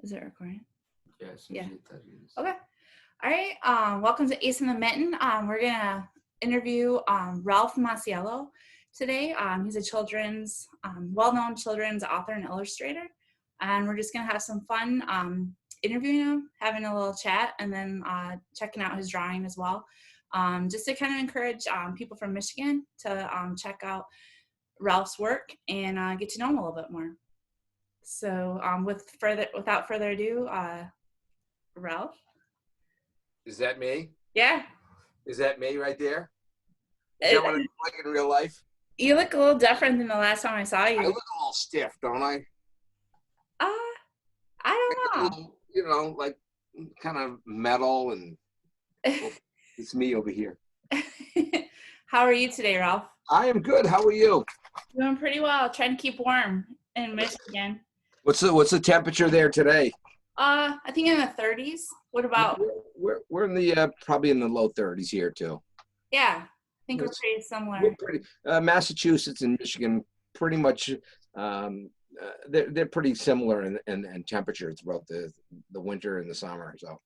Is it recording? Yes. Yeah. Okay. All right. Welcome to Ace in the Mitten. We're gonna interview Ralph Masiello today. He's a children's, well-known children's author and illustrator, and we're just gonna have some fun interviewing him, having a little chat, and then checking out his drawing as well, just to kind of encourage people from Michigan to check out Ralph's work and get to know him a little bit more. So, without further ado, Ralph. Is that me? Yeah. Is that me right there? Is that what I look like in real life? You look a little different than the last time I saw you. I look a little stiff, don't I? I don't know. Little, like kind of metal, and well, it's me over here. How are you today, Ralph? I am good. How are you? Doing pretty well. Trying to keep warm in Michigan. What's the temperature there today? I think in the 30s. What about? We're in the probably in the low 30s here too. Yeah, I think we're pretty similar. We're pretty Massachusetts and Michigan pretty much they're pretty similar in temperature throughout the winter and the summer. So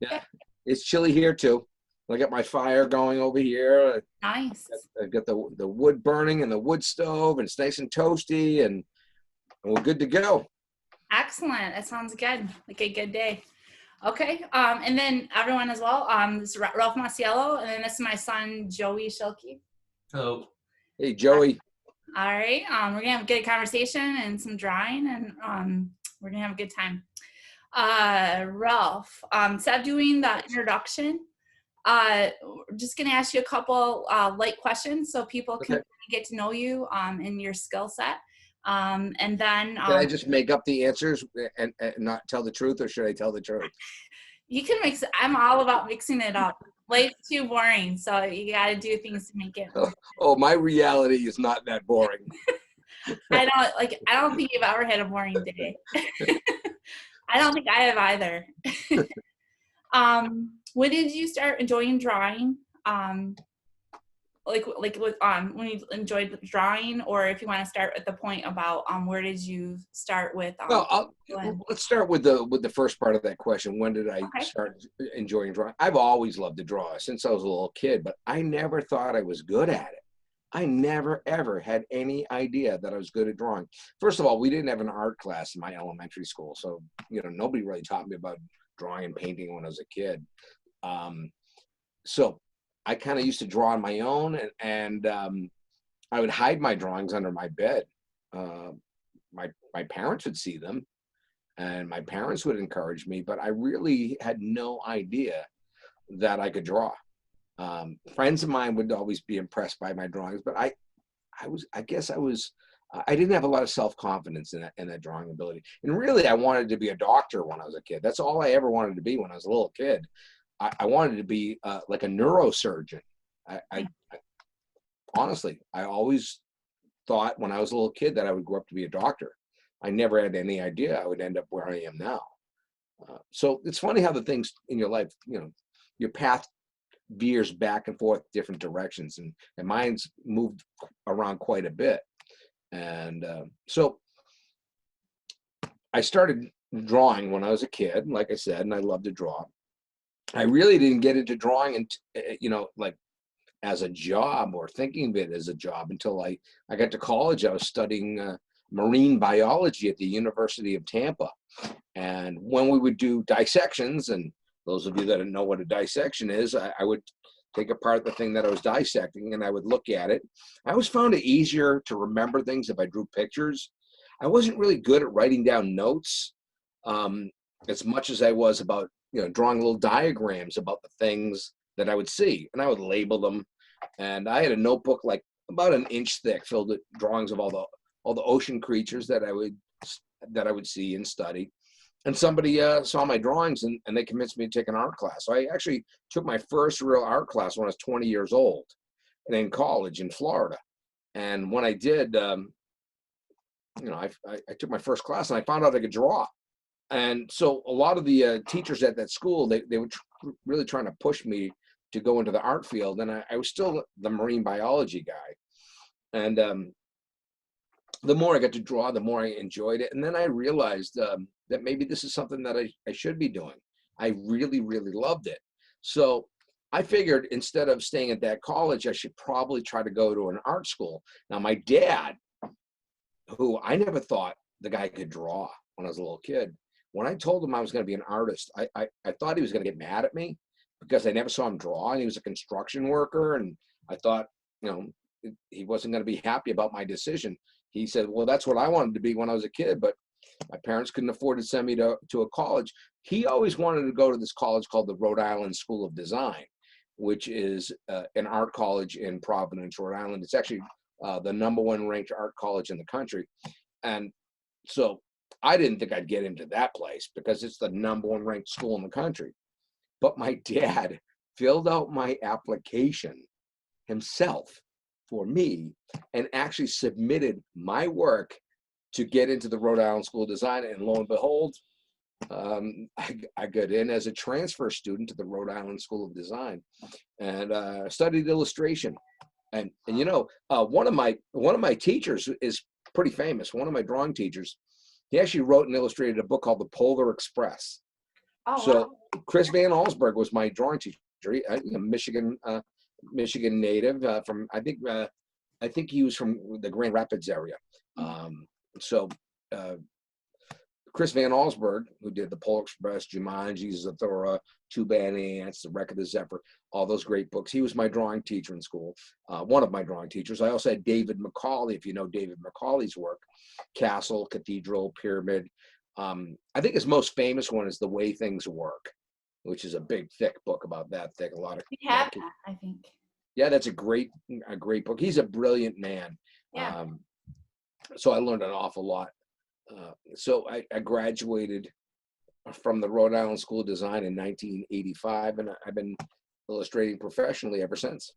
yeah, it's chilly here too. I got my fire going over here. Nice. I've got the wood burning and the wood stove, and it's nice and toasty, and we're good to go. Excellent. That sounds good. Like a good day. Okay. And then everyone as well. This is Ralph Masiello, and then this is my son Joey Schilke. Hello. Hey, Joey. All right. We're gonna have a good conversation and some drawing, and we're gonna have a good time. Ralph, instead of doing the introduction, just gonna ask you a couple light questions so people can get to know you and your skill set. And then can I just make up the answers and not tell the truth, or should I tell the truth? You can mix it. I'm all about mixing it up. Life's too boring, so you got to do things to make it. Oh, my reality is not that boring. I don't think you've ever had a boring day. I don't think I have either. When did you start enjoying drawing? When you enjoyed drawing, or if you want to start at the point about where did you start with? Well, let's start with the first part of that question. When did I start enjoying drawing? I've always loved to draw since I was a little kid, but I never thought I was good at it. I never ever had any idea that I was good at drawing. First of all, we didn't have an art class in my elementary school, so nobody really taught me about drawing and painting when I was a kid. So I kind of used to draw on my own, and I would hide my drawings under my bed. My parents would see them, and my parents would encourage me, but I really had no idea that I could draw. Friends of mine would always be impressed by my drawings, but I didn't have a lot of self-confidence in that drawing ability. And really, I wanted to be a doctor when I was a kid. That's all I ever wanted to be when I was a little kid. I wanted to be like a neurosurgeon. I honestly, I always thought when I was a little kid that I would grow up to be a doctor. I never had any idea I would end up where I am now. So it's funny how the things in your life, your path veers back and forth different directions, and mine's moved around quite a bit. And so I started drawing when I was a kid, like I said, and I loved to draw. I really didn't get into drawing and like as a job or thinking of it as a job until I got to college. I was studying marine biology at the University of Tampa. And when we would do dissections, and those of you that don't know what a dissection is, I would take apart the thing that I was dissecting and I would look at it. I always found it easier to remember things if I drew pictures. I wasn't really good at writing down notes as much as I was about drawing little diagrams about the things that I would see, and I would label them. And I had a notebook like about an inch thick filled with drawings of all the ocean creatures that I would see and study. And somebody saw my drawings and they convinced me to take an art class. So I actually took my first real art class when I was 20 years old, and in college in Florida. And when I did, I took my first class and I found out I could draw. And so a lot of the teachers at that school, they were really trying to push me to go into the art field. And I was still the marine biology guy. And the more I got to draw, the more I enjoyed it. And then I realized that maybe this is something that I should be doing. I really, really loved it. So I figured instead of staying at that college, I should probably try to go to an art school. Now, my dad, who I never thought the guy could draw when I was a little kid, when I told him I was going to be an artist, I thought he was going to get mad at me because I never saw him draw, and he was a construction worker. And I thought, you know, he wasn't going to be happy about my decision. He said, well, that's what I wanted to be when I was a kid, but my parents couldn't afford to send me to a college. He always wanted to go to this college called the Rhode Island School of Design, which is an art college in Providence, Rhode Island. It's actually the #1 ranked art college in the country. And so I didn't think I'd get into that place because it's the #1 ranked school in the country. But my dad filled out my application himself for me and actually submitted my work to get into the Rhode Island School of Design. And lo and behold, I got in as a transfer student to the Rhode Island School of Design and studied illustration. And you know, one of my teachers is pretty famous. One of my drawing teachers, he actually wrote and illustrated a book called The Polar Express. Oh, So wow. Chris Van Allsburg was my drawing teacher. Michigan native from I think he was from the Grand Rapids area. Um, so uh, Chris Van Allsburg, who did The Polar Express, Jumanji, Zathura, Two Bad Ants, The Wreck of the Zephyr, all those great books. He was my drawing teacher in school, one of my drawing teachers. I also had David McCauley, if you know David McCauley's work, Castle, Cathedral, Pyramid. I think his most famous one is The Way Things Work, which is a big, thick book about that thick. A lot of We have that, I think. yeah, that's a great book. He's a brilliant man. Yeah. So I learned an awful lot. So I graduated from the Rhode Island School of Design in 1985, and I've been illustrating professionally ever since.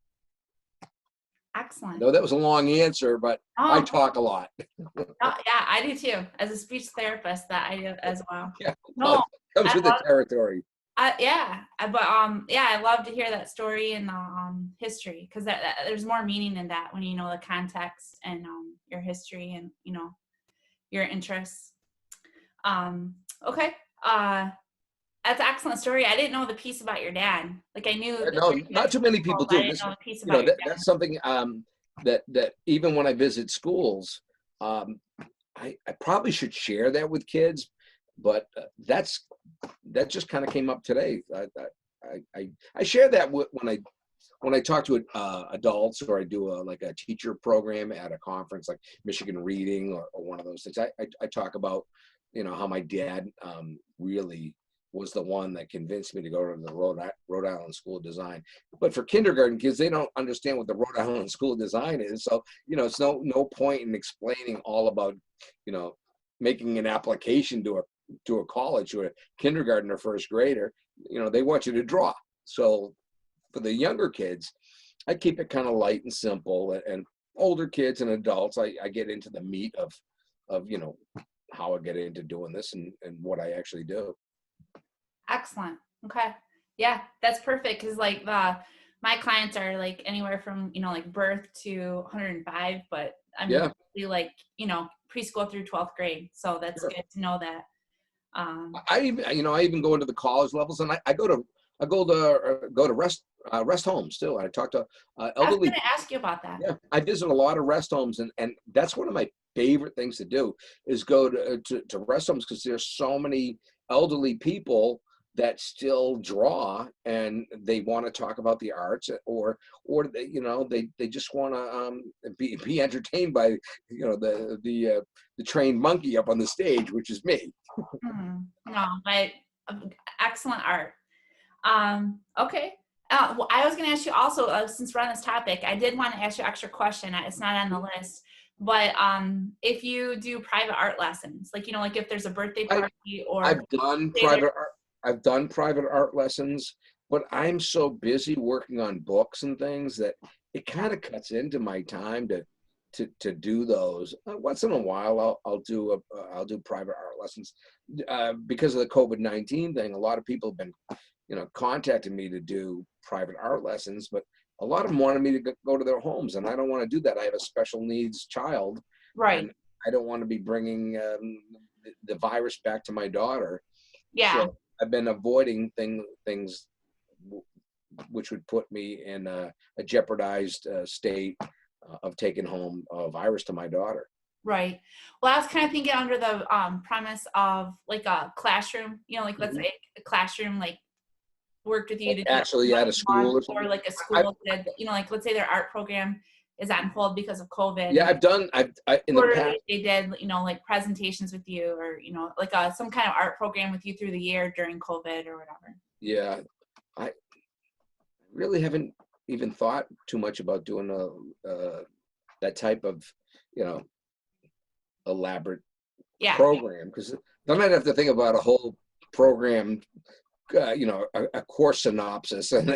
Excellent. No, that was a long answer, but I Oh, talk a lot. oh, yeah, I do too. As a speech therapist, that I do as well. Yeah, well, No, it comes I with the love, territory. yeah, I love to hear that story and the history, because there's more meaning in that when you know the context and your history and you know your interests. Okay. That's an excellent story. I didn't know the piece about your dad. Like I knew the No, very not too many people but I do. didn't This, know the piece you know, about your dad. that's something that even when I visit schools, I probably should share that with kids, but that just kind of came up today. I share that when I talk to adults, or I do like a teacher program at a conference like Michigan Reading or one of those things. I talk about, you know, how my dad really was the one that convinced me to go to the Rhode Island School of Design. But for kindergarten kids, they don't understand what the Rhode Island School of Design is. So, you know, it's no point in explaining all about, you know, making an application to a college, to a kindergarten or first grader. You know, they want you to draw. So for the younger kids, I keep it kind of light and simple. And older kids and adults, I get into the meat of you know, how I get into doing this and what I actually do. Excellent. Okay. Yeah, that's perfect because like my clients are like anywhere from you know like birth to 105, but I mean Yeah, like you know preschool through 12th grade. So that's sure. good to know that. Um, I even go into the college levels, and I go to rest homes too. I talk to I was elderly. going to ask you about that. Yeah, I visit a lot of rest homes, and that's one of my favorite things to do is go to rest homes, because there's so many elderly people that still draw, and they want to talk about the arts, or they, you know, they just want to be entertained by, you know, the trained monkey up on the stage, which is me. No, but excellent art. Okay. Well, I was going to ask you also, since we're on this topic, I did want to ask you an extra question. It's not on the list, but if you do private art lessons, like, you know, like if there's a birthday I, party or I've done say there- private art. I've done private art lessons, but I'm so busy working on books and things that it kind of cuts into my time to do those. Once in a while, I'll do private art lessons because of the COVID-19 thing. A lot of people have been, you know, contacting me to do private art lessons, but a lot of them wanted me to go to their homes, and I don't want to do that. I have a special needs child, right. and I don't want to be bringing the virus back to my daughter. Yeah. So I've been avoiding things which would put me in a jeopardized state of taking home a virus to my daughter. Right. Well, I was kind of thinking under the premise of like a classroom, like let's Mhm. say a classroom like worked with you to do Actually, once at a a month, school or or something. like a I, school did, like let's say their art program is on hold because of COVID, yeah, and I've done. In the past. quarterly they did, like presentations with you, or like some kind of art program with you through the year during COVID or whatever. Yeah, I really haven't even thought too much about doing that type of, you know, elaborate Yeah. program, because then I'd have to think about a whole program, a course synopsis, and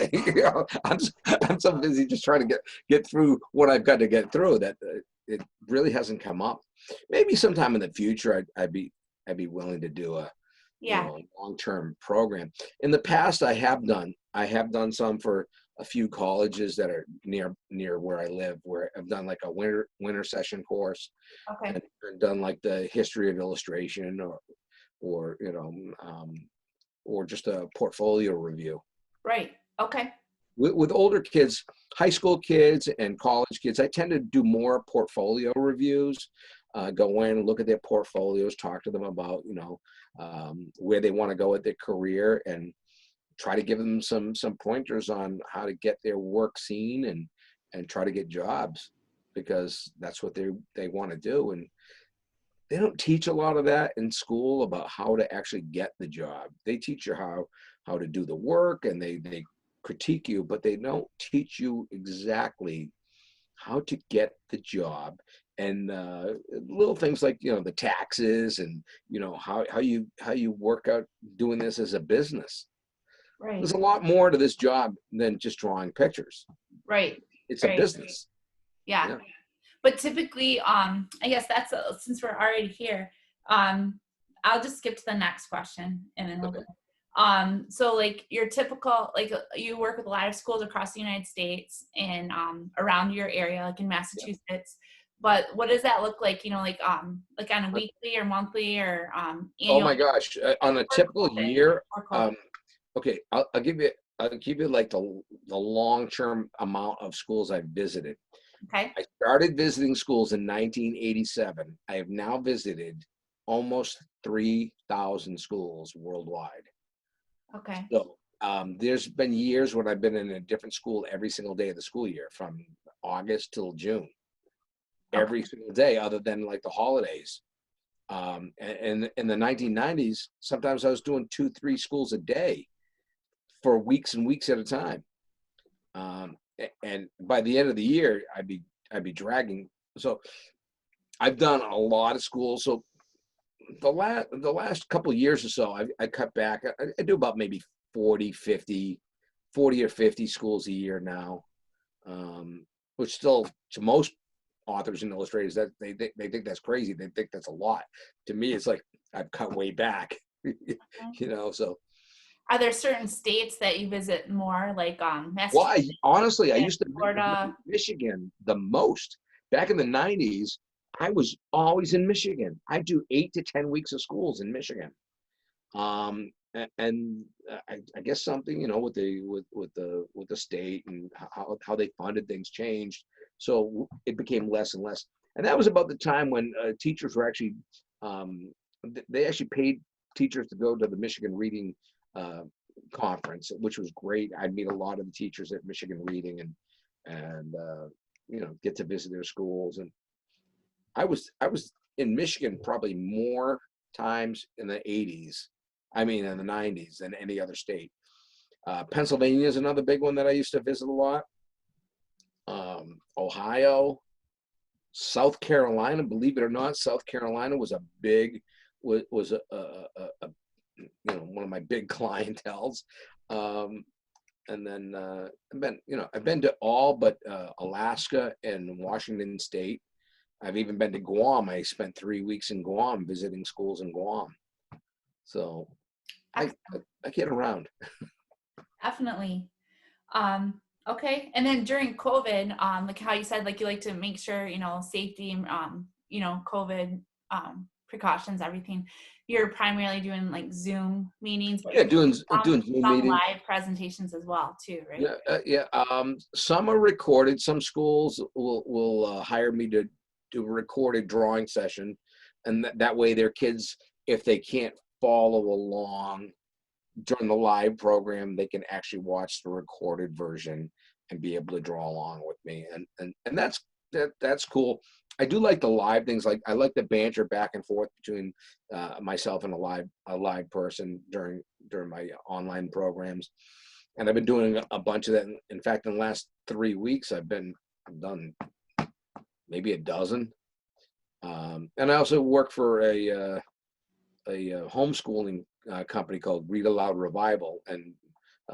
I'm so busy just trying to get through what I've got to get through that it really hasn't come up. Maybe sometime in the future, I'd be willing to do a Yeah. long-term program. In the past, I have done some for a few colleges that are near where I live, where I've done like a winter session course, Okay. and done like the history of illustration, or or just a portfolio review. Right. Okay. With older kids, high school kids and college kids, I tend to do more portfolio reviews. Go in, look at their portfolios, talk to them about where they want to go with their career, and try to give them some pointers on how to get their work seen, and try to get jobs, because that's what they want to do. And they don't teach a lot of that in school about how to actually get the job. They teach you how to do the work, and they critique you, but they don't teach you exactly how to get the job. And little things like the taxes, and how you work out doing this as a business. Right. There's a lot more to this job than just drawing pictures. Right. It's a Right. business. Yeah. Yeah. But typically, I guess that's since we're already here, I'll just skip to the next question and then we'll go. Okay. So like your typical, like you work with a lot of schools across the United States and around your area, like in Yeah. Massachusetts. But what does that look like? Like on a weekly or monthly or Oh annual my gosh! On a or typical COVID year, or COVID? um, okay, I'll give you like the long term amount of schools I've visited. Okay. I started visiting schools in 1987. I have now visited almost 3,000 schools worldwide. Okay. So there's been years when I've been in a different school every single day of the school year, from August till June, Okay. every single day, other than like the holidays. And in the 1990s, sometimes I was doing 2, 3 schools a day for weeks and weeks at a time. And by the end of the year, I'd be dragging. So I've done a lot of schools. So the last couple of years or so, I cut back. I do about maybe 40, 50, 40 or 50 schools a year now, which still, to most authors and illustrators, that they think that's crazy. They think that's a lot. To me, it's like I've cut way back. So. Are there certain states that you visit more, like Well, Massachusetts, honestly, I and used to visit Florida? Michigan the most. Back in the 90s, I was always in Michigan. I do 8 to 10 weeks of schools in Michigan. And I guess something, with the state, and how they funded things changed. So it became less and less. And that was about the time when teachers were actually, they actually paid teachers to go to the Michigan Reading uh, Conference, which was great. I'd meet a lot of the teachers at Michigan Reading, and get to visit their schools. And I was in Michigan probably more times in the 80s, I mean in the 90s, than any other state. Pennsylvania is another big one that I used to visit a lot. Ohio, South Carolina, believe it or not, South Carolina was a one of my big clientels. Um, and then I've been to all but Alaska and Washington State. I've even been to Guam. I spent 3 weeks in Guam visiting schools in Guam. So I Excellent. I get around. Definitely. Okay. And then during COVID, like how you said, like you like to make sure, safety, COVID precautions, everything, you're primarily doing like Zoom meetings, but Yeah, you're doing doing Zoom some meetings. live presentations as well too, right? Yeah, yeah. Some are recorded. Some schools will hire me to do a recorded drawing session, and that way their kids, if they can't follow along during the live program, they can actually watch the recorded version and be able to draw along with me, and that's cool. I do like the live things. Like I like the banter back and forth between myself and a live person during my online programs, and I've been doing a bunch of that. In fact, in the last 3 weeks, I've done maybe a dozen. And I also work for a homeschooling company called Read Aloud Revival, and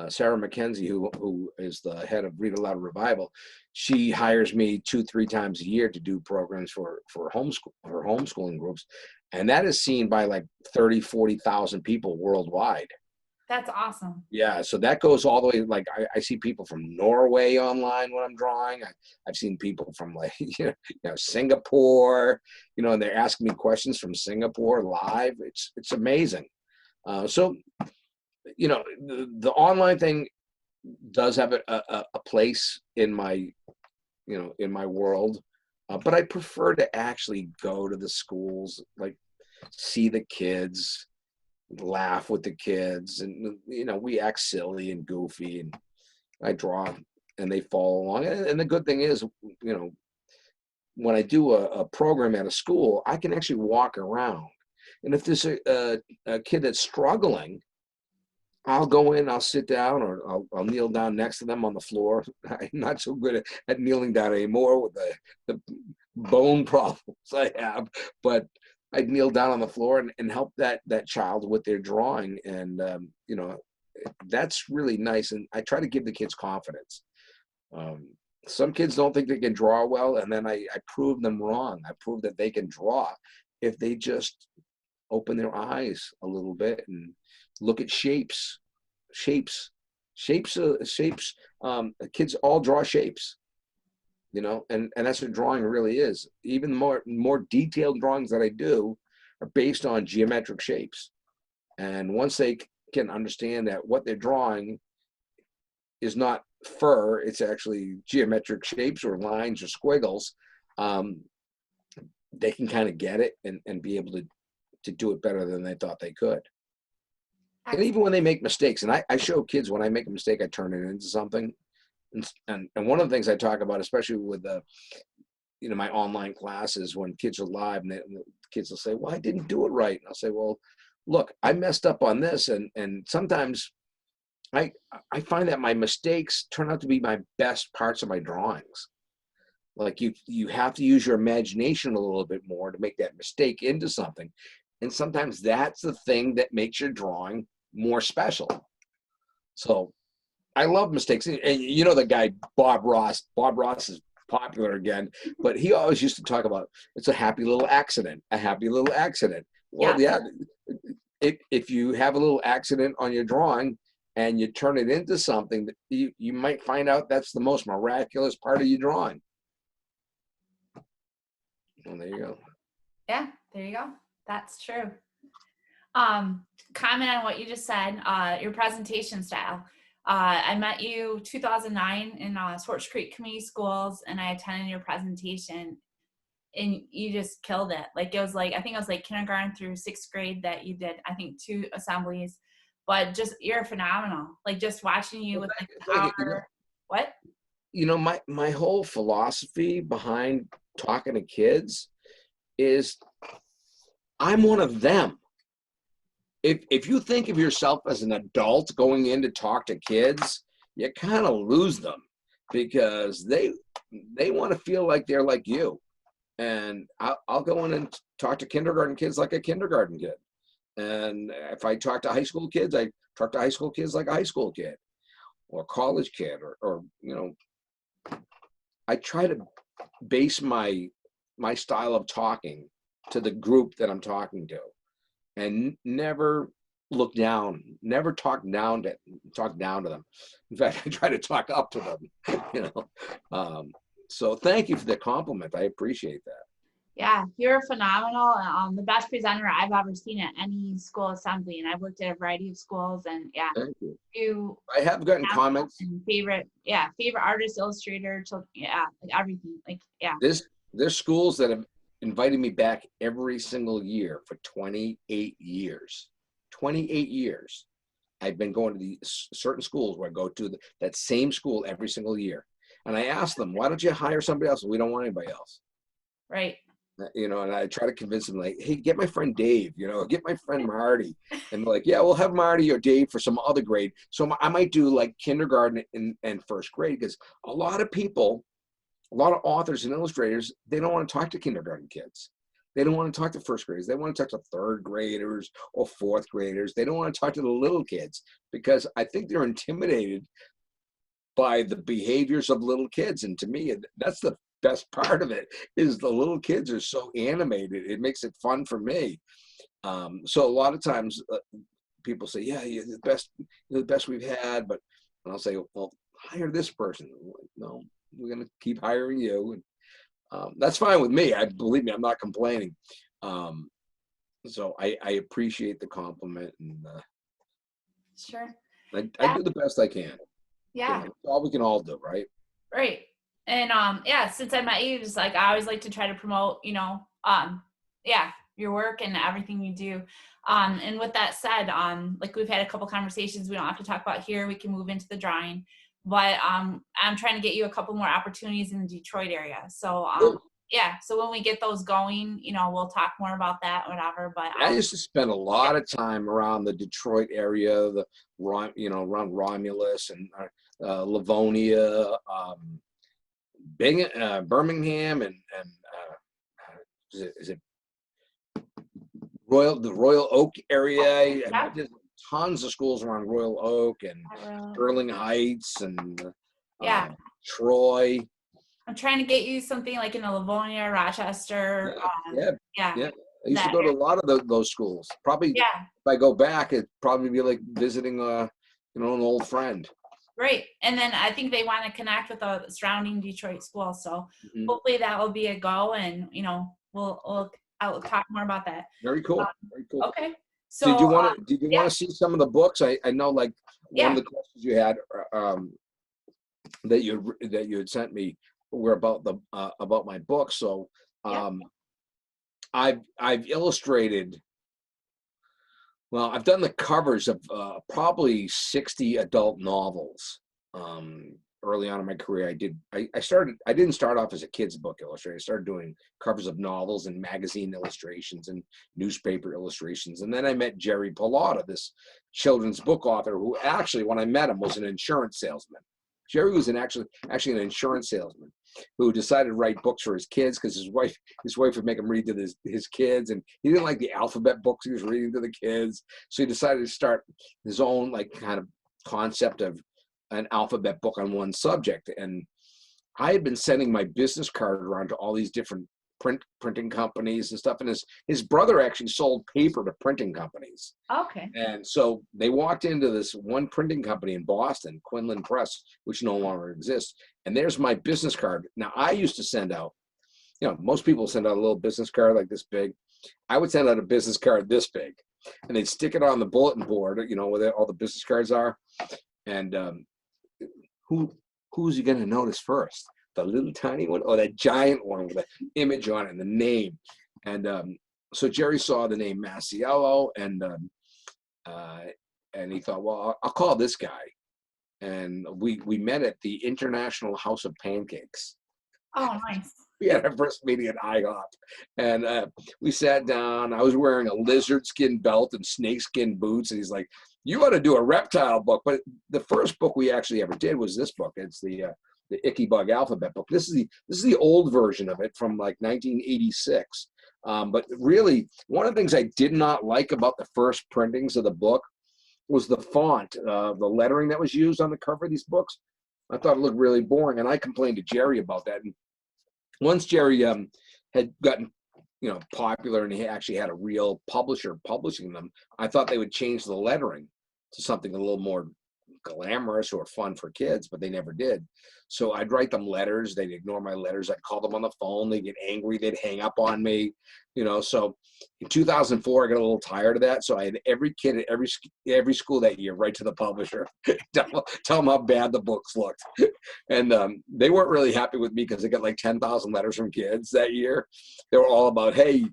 Sarah McKenzie, who is the head of Read Aloud Revival, she hires me 2-3 times a year to do programs for homeschooling groups, and that is seen by like 30-40,000 people worldwide. That's awesome. Yeah, so that goes all the way. Like I see people from Norway online when I'm drawing. I've seen people from like Singapore, and they're asking me questions from Singapore live. It's amazing. So the online thing does have a place in my world, but I prefer to actually go to the schools, like see the kids, laugh with the kids, and we act silly and goofy, and I draw and they follow along. And the good thing is, when I do a program at a school, I can actually walk around, and if there's a kid that's struggling, I'll go in, I'll sit down, or I'll kneel down next to them on the floor. I'm not so good at kneeling down anymore with the bone problems I have, but I'd kneel down on the floor and help that child with their drawing. And, that's really nice. And I try to give the kids confidence. Um, some kids don't think they can draw well, and then I prove them wrong. I prove that they can draw if they just open their eyes a little bit and look at shapes. Kids all draw shapes, and that's what drawing really is. Even more detailed drawings that I do are based on geometric shapes. And once they can understand that what they're drawing is not fur, it's actually geometric shapes or lines or squiggles, they can kind of get it and be able to do it better than they thought they could. And even when they make mistakes, and I show kids, when I make a mistake, I turn it into something. And one of the things I talk about, especially with my online classes, when kids are live, and the kids will say, "Well, I didn't do it right," and I'll say, "Well, look, I messed up on this," and sometimes I find that my mistakes turn out to be my best parts of my drawings. Like you have to use your imagination a little bit more to make that mistake into something, and sometimes that's the thing that makes your drawing more special. So I love mistakes. And the guy, Bob Ross. Bob Ross is popular again, but he always used to talk about, it's a happy little accident, a happy little accident. Well, Yes. yeah, if you have a little accident on your drawing and you turn it into something, that you might find out that's the most miraculous part of your drawing. Well, there you go. Yeah, there you go. That's true. Comment on what you just said, your presentation style. I met you 2009 in Swartz Creek Community Schools, and I attended your presentation, and you just killed it. Like, it was like, I think it was like kindergarten through 6th grade that you did, I think, 2 assemblies, but just, you're phenomenal. Like, just watching you Well, with like the thank you. power. What? My whole philosophy behind talking to kids is I'm one of them. If you think of yourself as an adult going in to talk to kids, you kind of lose them, because they want to feel like they're like you. And I'll go in and talk to kindergarten kids like a kindergarten kid. And if I talk to high school kids, I talk to high school kids like a high school kid or college kid, or I try to base my style of talking to the group that I'm talking to, and never look down, never talk down to them. In fact, I try to talk up to them. So thank you for the compliment. I appreciate that. Yeah, you're phenomenal. The best presenter I've ever seen at any school assembly, and I've worked at a variety of schools. And yeah, Thank you. you I have gotten comments. and favorite artist, illustrator, yeah, like everything. Like yeah, There's schools that have invited me back every single year for 28 years. 28 years. I've been going to these certain schools where I go to that same school every single year. And I ask them, why don't you hire somebody else? We don't want anybody else. right. And I try to convince them, like, hey, get my friend Dave, get my friend Marty. And they're like, yeah, we'll have Marty or Dave for some other grade. So I might do like kindergarten and first grade, because a lot of people, a lot of authors and illustrators, they don't want to talk to kindergarten kids. They don't want to talk to first graders. They want to talk to third graders or fourth graders. They don't want to talk to the little kids, because I think they're intimidated by the behaviors of little kids. And to me, that's the best part of it, is the little kids are so animated. It makes it fun for me. So a lot of times people say, yeah, you're the best we've had. But and I'll say, well, hire this person. No, we're going to keep hiring you. And that's fine with me. Believe me, I'm not complaining. So I appreciate the compliment, and Sure. I do the best I can. Yeah. It's all we can all do, right? Right. And yeah, since I met you, just like I always like to try to promote, yeah, your work and everything you do. And with that said, like we've had a couple conversations we don't have to talk about here. We can move into the drawing. But I'm trying to get you a couple more opportunities in the Detroit area. So yeah, so when we get those going, we'll talk more about that, whatever. But I used to spend a lot of time around the Detroit area, around Romulus and Livonia, Birmingham, and is it the Royal Oak area? yeah, There's tons of schools around Royal Oak and Sterling Heights and yeah. Troy. I'm trying to get you something like in the Livonia, Rochester. Yeah, Yeah. yeah. I used to go to a lot of those schools. Probably, Yeah. if I go back, it'd probably be like visiting an old friend. Great. And then I think they want to connect with the surrounding Detroit schools. So hopefully that will be a go, and I'll talk more about that. Very cool. Very cool. Okay. So Did you want to see some of the books? I know, like, one of the questions you had that you had sent me were about my book. So I've illustrated. Well, I've done the covers of probably 60 adult novels. Early on in my career, I didn't start off as a kid's book illustrator. I started doing covers of novels and magazine illustrations and newspaper illustrations. And then I met Jerry Pallotta, this children's book author, who actually, when I met him, was an insurance salesman. Jerry was actually an insurance salesman who decided to write books for his kids, because his wife would make him read to his kids, and he didn't like the alphabet books he was reading to the kids. So he decided to start his own, like, kind of concept of an alphabet book on one subject. And I had been sending my business card around to all these different printing companies and stuff. And his brother actually sold paper to printing companies. Okay. And so they walked into this one printing company in Boston, Quinlan Press, which no longer exists. And there's my business card. Now, I used to send out, most people send out a little business card like this big. I would send out a business card this big, and they'd stick it on the bulletin board, where all the business cards are. And who's you going to notice first? The little tiny one, or that giant one with the image on it and the name? And so Jerry saw the name Masiello, and he thought, well, I'll call this guy. And we met at the International House of Pancakes. Oh, nice. We had our first meeting at IHOP, and we sat down. I was wearing a lizard skin belt and snake skin boots, and he's like, you ought to do a reptile book. But the first book we actually ever did was this book. It's the Icky Bug Alphabet book. This is the old version of it from like 1986. But really, one of the things I did not like about the first printings of the book was the font, the lettering that was used on the cover of these books. I thought it looked really boring, and I complained to Jerry about that. And once Jerry had gotten popular, and he actually had a real publisher publishing them, I thought they would change the lettering to something a little more glamorous or fun for kids, but they never did. So I'd write them letters. They'd ignore my letters. I'd call them on the phone. They'd get angry. They'd hang up on me, So in 2004, I got a little tired of that. So I had every kid at every school that year write to the publisher, tell them how bad the books looked. And they weren't really happy with me because they got like 10,000 letters from kids that year. They were all about, hey,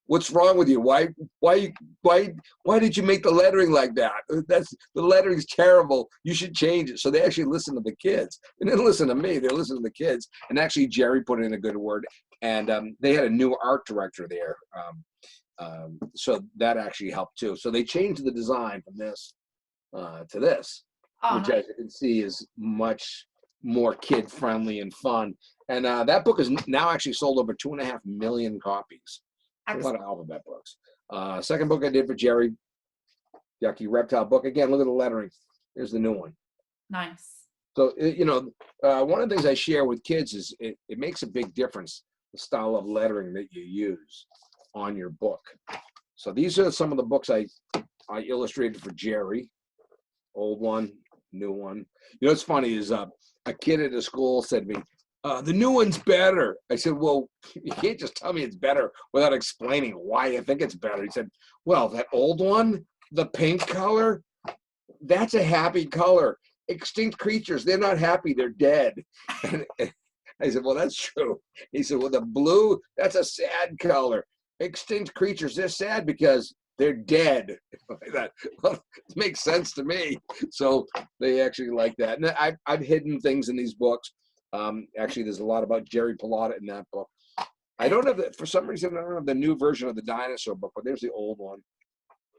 what's wrong with you? Why did you make the lettering like that? The lettering's terrible. You should change it. So they actually listened to the kids. They didn't listen to me. They listened to the kids. And actually, Jerry put in a good word. And they had a new art director there. So that actually helped too. So they changed the design from this to this, which, nice. as you can see, is much more kid friendly and fun. And that book is now actually sold over 2.5 million copies. A lot of alphabet books. Second book I did for Jerry, Yucky Reptile book. Again, look at the lettering. Here's the new one. Nice. So, one of the things I share with kids is it makes a big difference, the style of lettering that you use on your book. So these are some of the books I illustrated for Jerry. Old one, new one. What's funny is a kid at the school said to me, the new one's better. I said, well, you can't just tell me it's better without explaining why you think it's better. He said, well, that old one, the pink color, that's a happy color. Extinct creatures, they're not happy, they're dead. And I said, well, that's true. He said, well, the blue, that's a sad color. Extinct creatures, they're sad because they're dead. Well, it makes sense to me. So they actually like that. And I've hidden things in these books. Actually, there's a lot about Jerry Pilata in that book. I don't have for some reason, I don't have the new version of the dinosaur book, but there's the old one.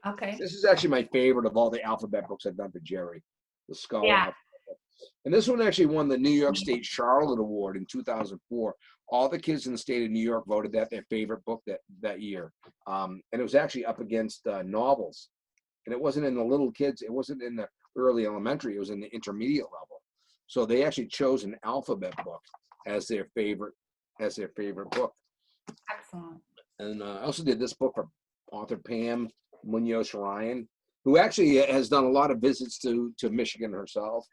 Okay. This is actually my favorite of all the alphabet books I've done for Jerry, the Skull Yeah. Alphabet book. And this one actually won the New York State Charlotte Award in 2004. All the kids in the state of New York voted that their favorite book that year. And it was actually up against novels. And it wasn't in the little kids, it wasn't in the early elementary, it was in the intermediate level. So they actually chose an alphabet book as their favorite book. Excellent. And I also did this book for author Pam Munoz Ryan, who actually has done a lot of visits to Michigan herself.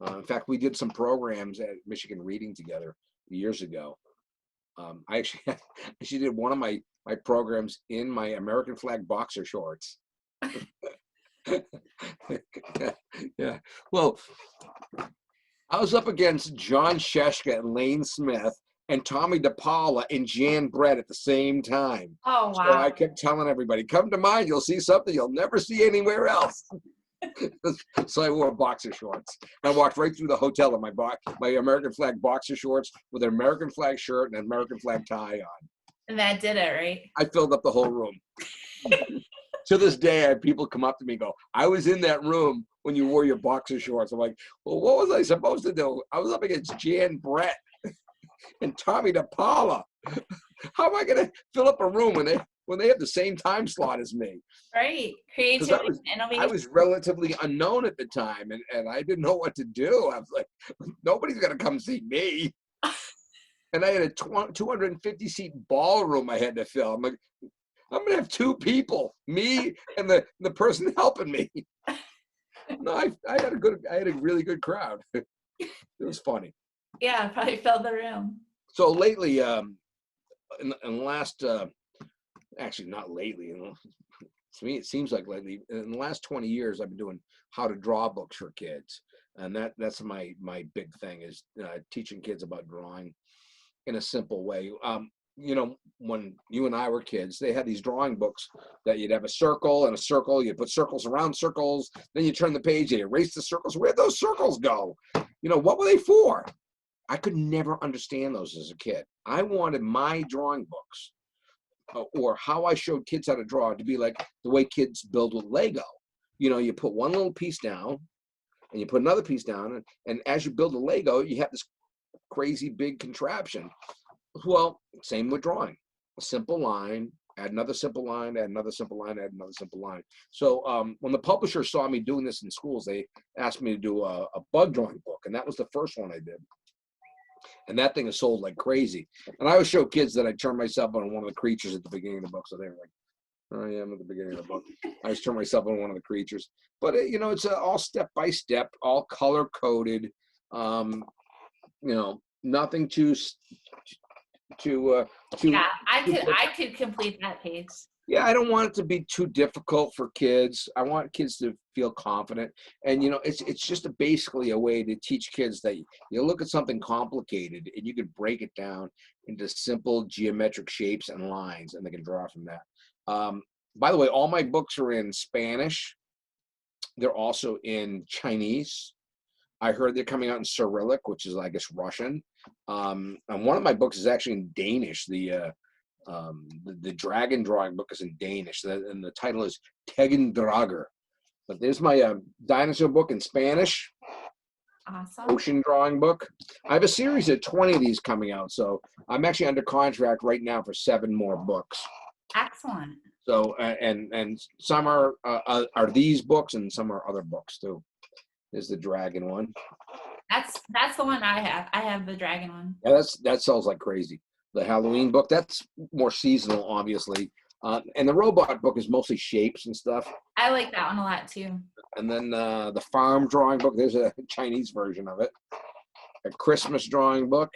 In fact, we did some programs at Michigan Reading together years ago. I actually did one of my programs in my American flag boxer shorts. Yeah. Well, I was up against John Sheshka and Lane Smith and Tommy DePaula and Jan Brett at the same time. Oh, wow. So I kept telling everybody, come to mine, you'll see something you'll never see anywhere else. So I wore boxer shorts. I walked right through the hotel in my American flag boxer shorts with an American flag shirt and an American flag tie on. And that did it, right? I filled up the whole room. To this day, I have people come up to me and go, I was in that room when you wore your boxer shorts. I'm like, well, what was I supposed to do? I was up against Jan Brett and Tommy DePaula. How am I going to fill up a room when they have the same time slot as me? Right. Creativity. I was relatively unknown at the time, and I didn't know what to do. I was like, nobody's going to come see me. And I had a 250-seat ballroom I had to fill. I'm like, I'm gonna have two people, me and the person helping me. No, I had a really good crowd. It was funny. Yeah, probably filled the room. So lately, in the last, actually not lately, to me it seems like lately, in the last 20 years, I've been doing how to draw books for kids, and that's my big thing is teaching kids about drawing in a simple way. When you and I were kids, they had these drawing books that you'd have a circle and a circle. You put circles around circles. Then you turn the page, you erase the circles. Where'd those circles go? What were they for? I could never understand those as a kid. I wanted my drawing books or how I showed kids how to draw to be like the way kids build with Lego. You put one little piece down and you put another piece down. And as you build a Lego, you have this crazy big contraption. Well, same with drawing. A simple line, add another simple line, add another simple line, add another simple line. So when the publisher saw me doing this in schools, they asked me to do a bug drawing book, and that was the first one I did. And that thing is sold like crazy. And I always show kids that I turn myself on one of the creatures at the beginning of the book, so they were like, I am at the beginning of the book. I just turned myself into one of the creatures. But, you know, it's all step by step, all color coded. You know, nothing too, too, Yeah, too I could complete that page. yeah, I don't want it to be too difficult for kids. I want kids to feel confident. And, you know, it's just basically a way to teach kids that you look at something complicated and you can break it down into simple geometric shapes and lines, and they can draw from that. By the way, all my books are in Spanish. They're also in Chinese. I heard they're coming out in Cyrillic, which is, I guess, Russian. And one of my books is actually in Danish. The dragon drawing book is in Danish, and the title is Tegendrager. But there's my dinosaur book in Spanish, Awesome. ocean drawing book. I have a series of 20 of these coming out, so I'm actually under contract right now for 7 more books. Excellent. So and some are these books, and some are other books too. There's the dragon one. That's the one I have. I have the dragon one. Yeah, that sells like crazy. The Halloween book, that's more seasonal, obviously. And the robot book is mostly shapes and stuff. I like that one a lot too. And then the farm drawing book, there's a Chinese version of it. A Christmas drawing book,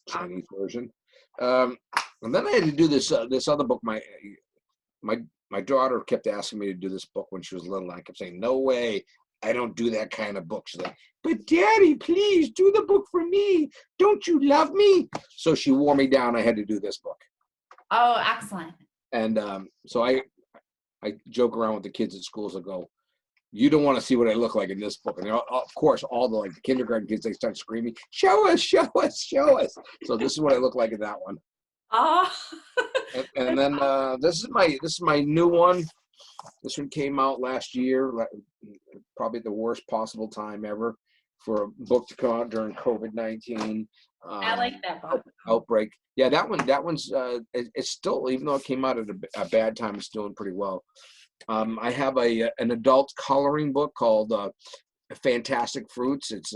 Chinese version. And then I had to do this other book. My daughter kept asking me to do this book when she was little. I kept saying, no way. I don't do that kind of book. She's like, but Daddy, please do the book for me. Don't you love me? So she wore me down. I had to do this book. Oh, excellent. And so I joke around with the kids at schools. I go, you don't want to see what I look like in this book. And of course, all the kindergarten kids, they start screaming, show us, show us, show us. So this is what I look like in that one. Oh. and then this is my new one. This one came out last year, probably the worst possible time ever for a book to come out during COVID-19. I like that book. Outbreak. Yeah, that one's it's still, even though it came out at a bad time, it's doing pretty well. I have an adult coloring book called Fantastic Fruits. It's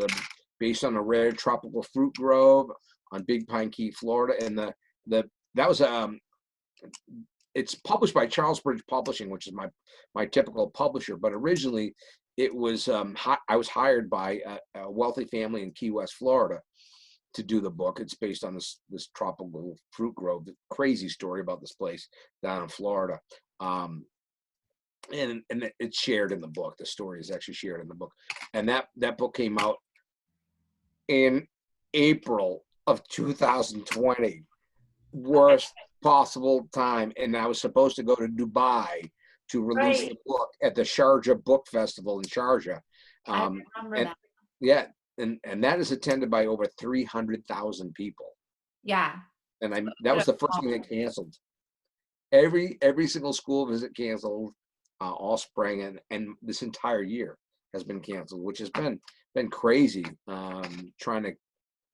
based on a rare tropical fruit grove on Big Pine Key, Florida, and that was it's published by Charles Bridge Publishing, which is my typical publisher. But originally, it was I was hired by a wealthy family in Key West, Florida, to do the book. It's based on this tropical fruit grove. Crazy story about this place down in Florida, and it's shared in the book. The story is actually shared in the book, and that book came out in April of 2020. Worst possible time, and I was supposed to go to Dubai to release the book at the Sharjah Book Festival in Sharjah. I remember that. Yeah, and that is attended by over 300,000 people. Yeah. And that was the first thing they canceled. Every single school visit canceled all spring, and this entire year has been canceled, which has been crazy. Trying to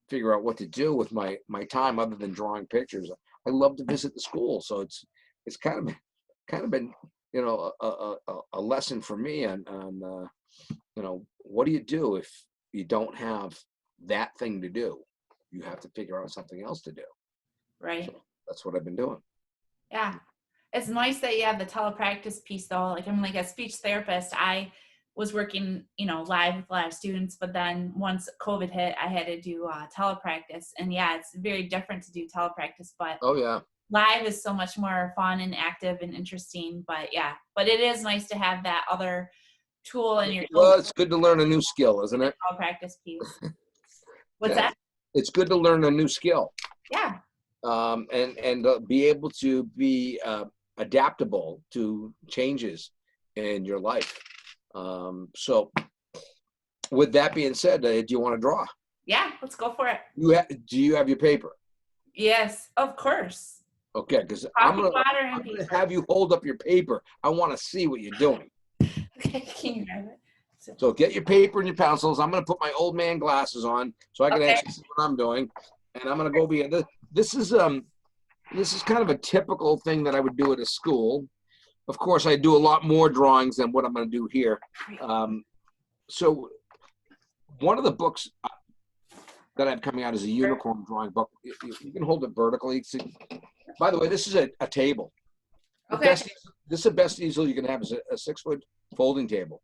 figure out what to do with my time other than drawing pictures. I love to visit the school, so it's kind of been a lesson for me on what do you do if you don't have that thing to do? You have to figure out something else to do. Right. So that's what I've been doing. Yeah. It's nice that you have the telepractice piece though. Like I'm like a speech therapist. I was working, live with a lot of students, but then once COVID hit, I had to do telepractice. And yeah, it's very different to do telepractice, but oh yeah, live is so much more fun and active and interesting. But yeah, but it is nice to have that other tool in your tool. Well, it's good to learn a new skill, isn't it? Telepractice piece. What's that? It's good to learn a new skill. Yeah. And be able to be adaptable to changes in your life. So with that being said, do you want to draw? Yeah, let's go for it. Do you have your paper? Yes, of course. Okay, because I'm gonna have you hold up your paper. I want to see what you're doing. Okay, can you grab it? So get your paper and your pencils. I'm gonna put my old man glasses on so I can actually see what I'm doing, and I'm gonna go be. This is kind of a typical thing that I would do at a school. Of course, I do a lot more drawings than what I'm going to do here. So one of the books that I have coming out is a unicorn drawing book. You can hold it vertically. See, by the way, this is a table. The Okay. best, this is the best easel you can have is a 6-foot folding table.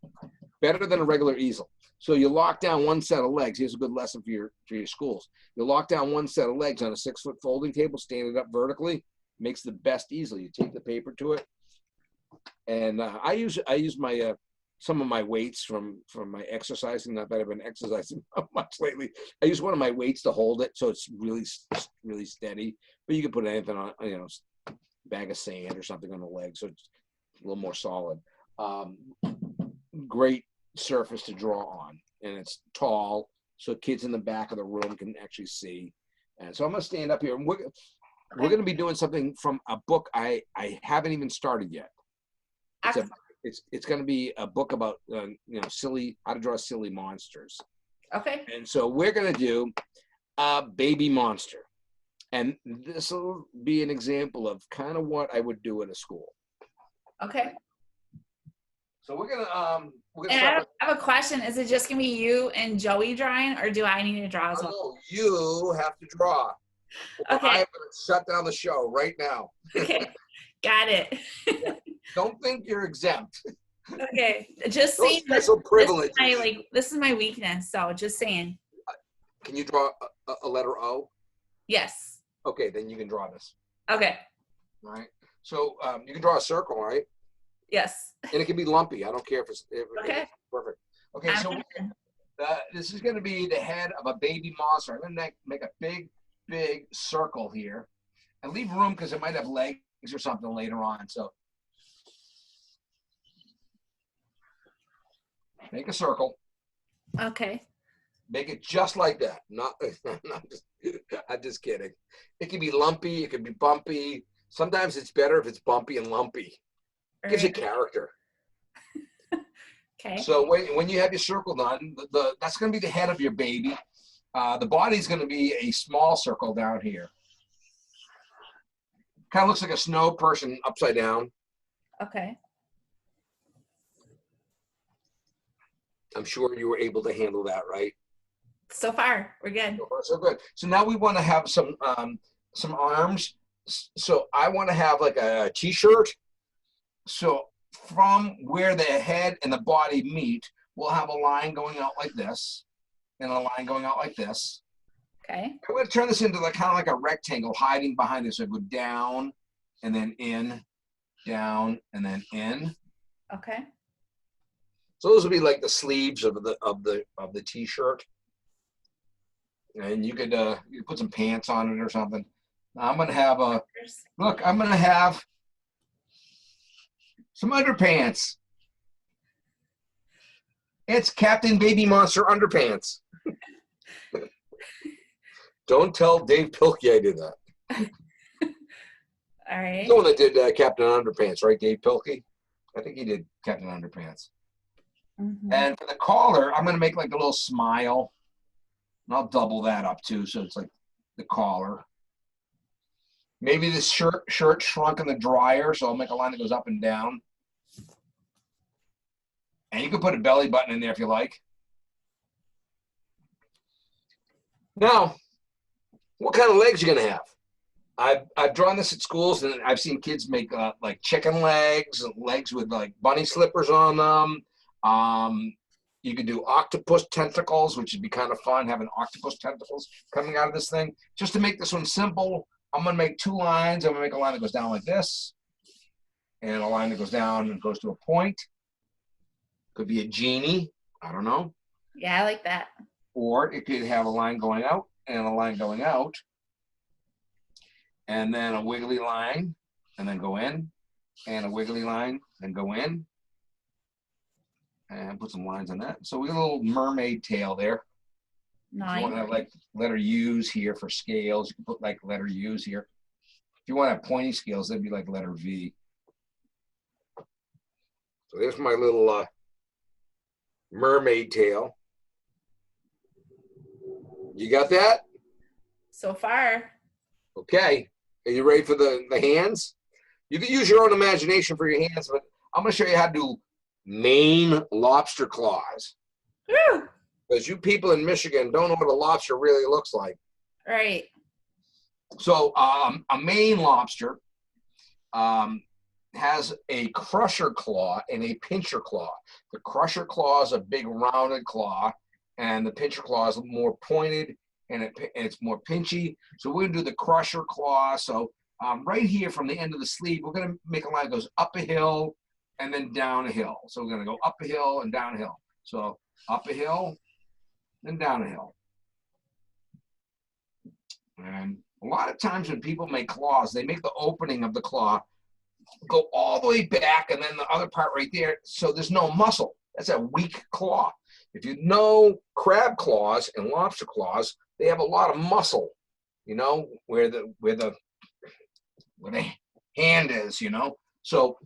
Better than a regular easel. So you lock down one set of legs. Here's a good lesson for your schools. You lock down one set of legs on a 6-foot folding table, stand it up vertically, makes the best easel. You take the paper to it, and I use my some of my weights from my exercising. Not that I've been exercising much lately. I use one of my weights to hold it, so it's really steady. But you can put anything on, bag of sand or something on the leg, so it's a little more solid. Great surface to draw on, and it's tall, so kids in the back of the room can actually see. And so I'm gonna stand up here, and we're gonna be doing something from a book I haven't even started yet. It's gonna be a book about how to draw silly monsters. Okay. And so we're gonna do a baby monster, and this will be an example of kind of what I would do at a school. Okay. So we're gonna And start. I have a question. Is it just gonna be you and Joey drawing, or do I need to draw as well? No, you have to draw. Or Okay. I'm gonna shut down the show right now. Okay. Got it. Yeah. Don't think you're exempt. Okay. Just No saying. special privilege. This is my weakness. So just saying. Can you draw a letter O? Yes. Okay, then you can draw this. Okay. All right. So you can draw a circle, right? Yes. And it can be lumpy. I don't care if it's Okay. perfect. Okay, so this is going to be the head of a baby monster. I'm going to make a big circle here, and leave room because it might have legs or something later on. So make a circle. Okay. Make it just like that. I'm just kidding. It can be lumpy. It can be bumpy. Sometimes it's better if it's bumpy and lumpy. It gives you character. Okay. So when you have your circle done, that's going to be the head of your baby. The body's going to be a small circle down here. Kind of looks like a snow person upside down. Okay. I'm sure you were able to handle that, right? So far, we're good. So far, so good. So now we want to have some arms. So I want to have like a T-shirt. So from where the head and the body meet, we'll have a line going out like this, and a line going out like this. Okay. I'm going to turn this into kind of like a rectangle hiding behind this. So I go down, and then in, down, and then in. Okay. So those will be like the sleeves of the T-shirt, and you could put some pants on it or something. Now I'm going to have I'm going to have some underpants. It's Captain Baby Monster Underpants. Don't tell Dave Pilkey I did that. All right. The one that did Captain Underpants, right, Dave Pilkey? I think he did Captain Underpants. Mm-hmm. And for the collar, I'm going to make like a little smile. And I'll double that up too, so it's like the collar. Maybe this shirt shrunk in the dryer, so I'll make a line that goes up and down. And you can put a belly button in there if you like. Now, what kind of legs are you going to have? I've drawn this at schools, and I've seen kids make like chicken legs with like bunny slippers on them. You could do octopus tentacles, which would be kind of fun, having octopus tentacles coming out of this thing. Just to make this one simple, I'm going to make 2 lines. I'm going to make a line that goes down like this, and a line that goes down and goes to a point. Could be a genie. I don't know. Yeah, I like that. Or it could have a line going out and a line going out, and then a wiggly line, and then go in, and a wiggly line, and go in, and put some lines on that. So we got a little mermaid tail there. Nice. If you want to have like letter U's here for scales, you can put like letter U's here. If you want to have pointy scales, that'd be like letter V. So there's my little mermaid tail. You got that? So far. Okay. Are you ready for the hands? You can use your own imagination for your hands, but I'm going to show you how to do Maine lobster claws. Woo! Because you people in Michigan don't know what a lobster really looks like. Right. So a Maine lobster, has a crusher claw and a pincher claw. The crusher claw is a big rounded claw, and the pincher claw is more pointed and it's more pinchy. So we're gonna do the crusher claw. So right here from the end of the sleeve, we're gonna make a line that goes up a hill and then down a hill. So we're gonna go up a hill and down a hill. So up a hill, then down a hill. And a lot of times when people make claws, they make the opening of the claw go all the way back and then the other part right there, so there's no muscle. That's a weak claw. If you know crab claws and lobster claws, they have a lot of muscle, you know, where the hand is, you know. So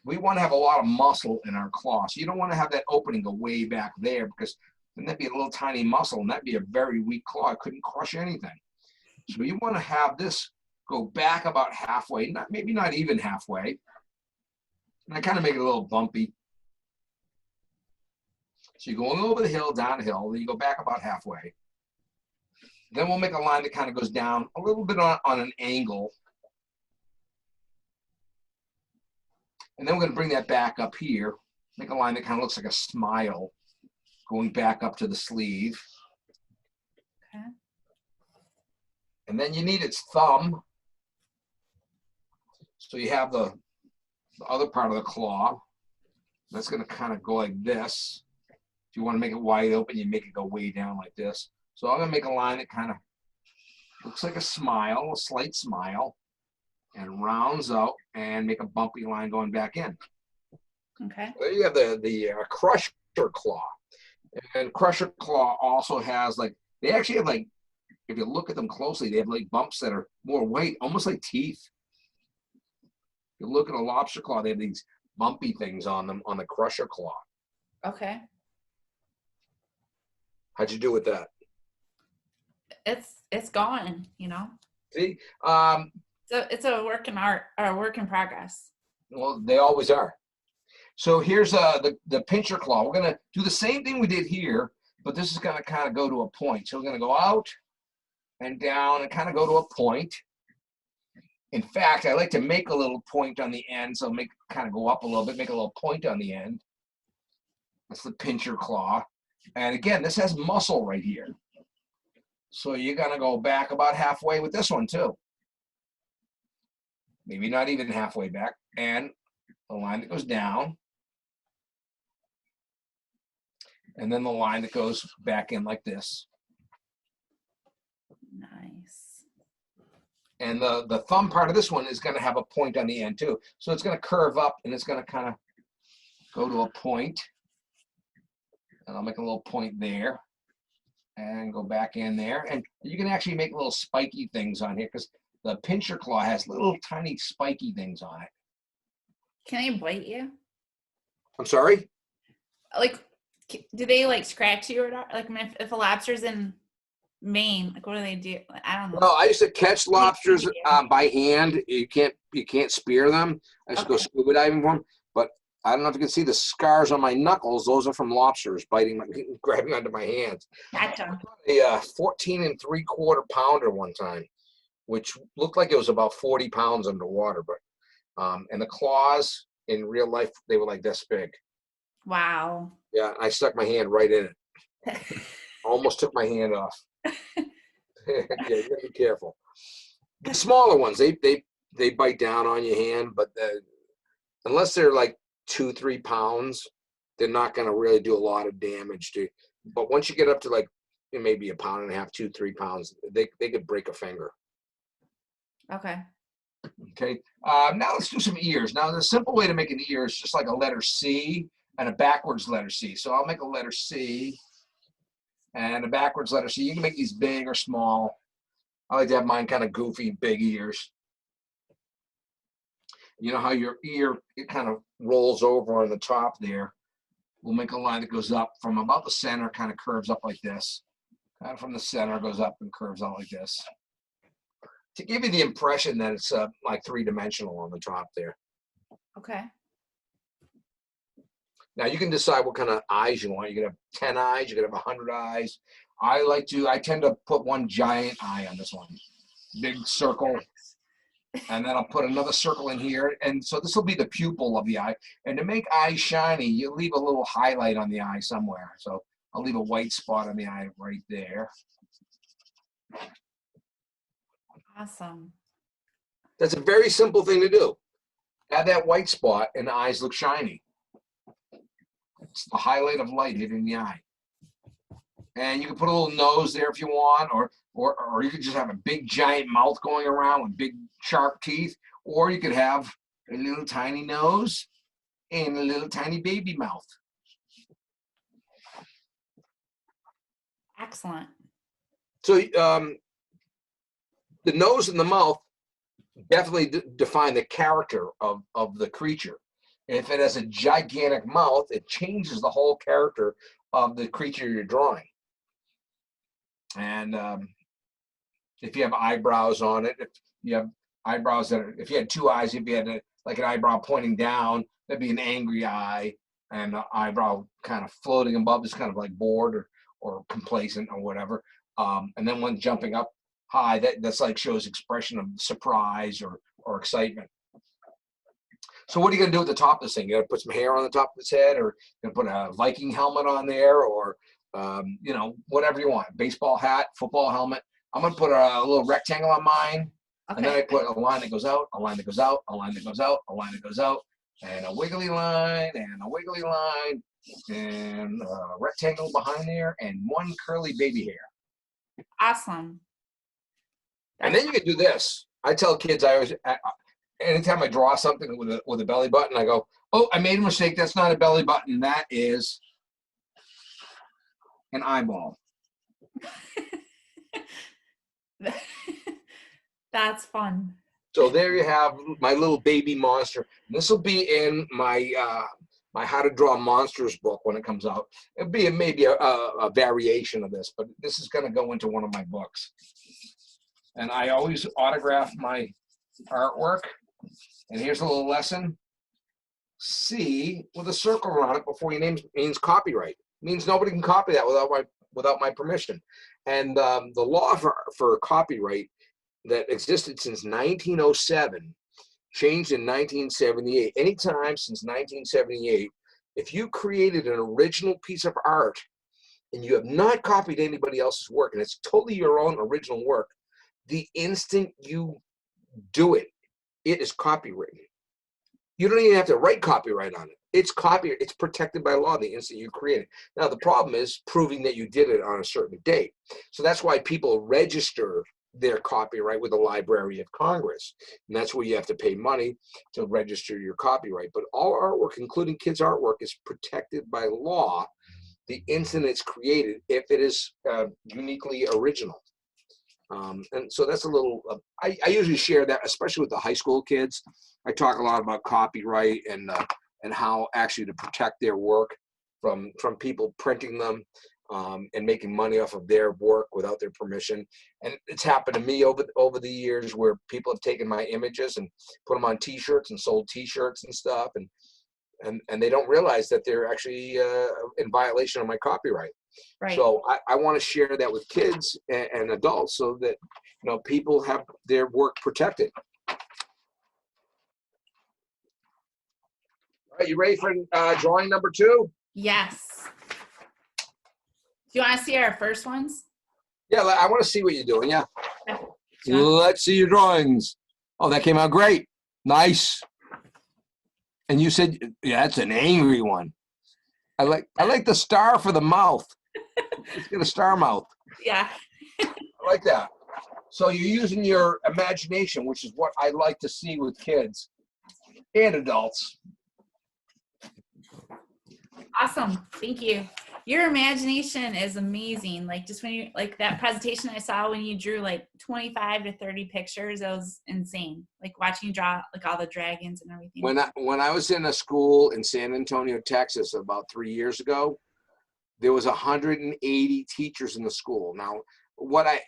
we want to have a lot of muscle in our claw. So you don't want to have that opening go way back there, because then that'd be a little tiny muscle and that'd be a very weak claw. It couldn't crush anything. So you want to have this go back about halfway, maybe not even halfway. And I kind of make it a little bumpy. So you're going over the hill, down a hill, then you go back about halfway. Then we'll make a line that kind of goes down a little bit on an angle. And then we're going to bring that back up here, make a line that kind of looks like a smile going back up to the sleeve. Okay. And then you need its thumb. So you have the other part of the claw. That's going to kind of go like this. If you want to make it wide open, you make it go way down like this. So I'm going to make a line that kind of looks like a smile, a slight smile, and rounds out and make a bumpy line going back in. Okay. There you have the crusher claw. And crusher claw also has, like, they actually have, like, if you look at them closely, they have like bumps that are more white, almost like teeth. If you look at a lobster claw, they have these bumpy things on them on the crusher claw. Okay. How'd you do with that? It's gone, you know. See, So it's a work in art or a work in progress. well, they always are. So here's the pincher claw. We're gonna do the same thing we did here, but this is gonna kind of go to a point. So we're gonna go out and down and kind of go to a point. In fact, I like to make a little point on the end, so make kind of go up a little bit, make a little point on the end. That's the pincher claw. And again, this has muscle right here. So you're gonna go back about halfway with this one too. Maybe not even halfway back. And the line that goes down. And then the line that goes back in like this. Nice. And the thumb part of this one is going to have a point on the end too. So it's going to curve up and it's going to kind of go to a point. And I'll make a little point there and go back in there. And you can actually make little spiky things on here because the pincher claw has little tiny spiky things on it. Can they bite you? I'm sorry? Like, do they like scratch you or not? Like, if a lobster's in Maine, like, what do they do? I don't know. Well, I used to catch lobsters by hand. You can't spear them. I used to go scuba diving for them. But I don't know if you can see the scars on my knuckles. Those are from lobsters grabbing onto my hands. Gotcha. A 14 3/4 pounder one time, which looked like it was about 40 pounds underwater. But and the claws in real life, they were like this big. Wow. Yeah, I stuck my hand right in it. Almost took my hand off. Yeah, you gotta be careful. The smaller ones, they bite down on your hand, but unless they're like 2-3 pounds, they're not gonna really do a lot of damage to you. But once you get up to like maybe 1.5 pounds, 2-3 pounds, they could break a finger. Okay. Okay. Now let's do some ears. Now the simple way to make an ear is just like a letter C and a backwards letter C. So I'll make a letter C and a backwards letter C. You can make these big or small. I like to have mine kind of goofy, big ears. You know how your ear, it kind of rolls over on the top there. We'll make a line that goes up from about the center, kind of curves up like this. Kind of from the center, goes up and curves out like this. To give you the impression that it's like 3-dimensional on the top there. Okay. Now you can decide what kind of eyes you want. You can have 10 eyes, you can have 100 eyes. I tend to put one giant eye on this one. Big circle. And then I'll put another circle in here. And so this will be the pupil of the eye. And to make eyes shiny, you leave a little highlight on the eye somewhere. So I'll leave a white spot on the eye right there. Awesome. That's a very simple thing to do. Add that white spot and the eyes look shiny. It's the highlight of light hitting the eye. And you can put a little nose there if you want, or you could just have a big giant mouth going around with big sharp teeth, or you could have a little tiny nose and a little tiny baby mouth. Excellent. So the nose and the mouth definitely define the character of the creature. And if it has a gigantic mouth, it changes the whole character of the creature you're drawing. And if you have eyebrows on it, if you have eyebrows that are, if you had two eyes, if you had like an eyebrow pointing down, that'd be an angry eye, and the eyebrow kind of floating above is kind of like bored or complacent or whatever. And then one jumping up high, that's like shows expression of surprise or excitement. So what are you gonna do at the top of this thing? You gotta put some hair on the top of its head, or you gonna put a Viking helmet on there, or you know, whatever you want. Baseball hat, football helmet. I'm gonna put a little rectangle on mine, and then I put a line that goes out, a line that goes out, a line that goes out, a line that goes out, and a wiggly line, and a wiggly line, and a rectangle behind there, and one curly baby hair. Awesome. And then you can do this. I tell kids, anytime I draw something with a belly button, I go, oh, I made a mistake. That's not a belly button. That is an eyeball. That's fun. So there you have my little baby monster. This will be in my my How to Draw Monsters book when it comes out. It'll be maybe a variation of this, but this is going to go into one of my books. And I always autograph my artwork. And here's a little lesson. C with a circle around it before your name means copyright. It means nobody can copy that without my permission. And the law for copyright that existed since 1907 changed in 1978. Anytime since 1978, if you created an original piece of art and you have not copied anybody else's work and it's totally your own original work, the instant you do it, it is copyrighted. You don't even have to write copyright on it. It's copyright. It's protected by law the instant you create it. Now, the problem is proving that you did it on a certain date. So that's why people register their copyright with the Library of Congress. And that's where you have to pay money to register your copyright. But all artwork, including kids' artwork, is protected by law the instant it's created if it is uniquely original. And so that's a little, I usually share that, especially with the high school kids. I talk a lot about copyright and how actually to protect their work from people printing them and making money off of their work without their permission. And it's happened to me over the years where people have taken my images and put them on T-shirts and sold T-shirts and stuff, and they don't realize that they're actually in violation of my copyright. Right. So I want to share that with kids and adults so that people have their work protected. All right, you ready for drawing number 2? Yes. Do you want to see our first ones? Yeah, I want to see what you're doing. Yeah. Let's see your drawings. Oh, that came out great. Nice. And you said, yeah, that's an angry one. I like the star for the mouth. Let's get a star mouth. Yeah. I like that. So you're using your imagination, which is what I like to see with kids and adults. Awesome. Thank you. Your imagination is amazing. Like just when you like that presentation I saw when you drew like 25 to 30 pictures, it was insane. Like watching you draw like all the dragons and everything. When I was in a school in San Antonio, Texas, about 3 years ago, there was 180 teachers in the school. Now, what I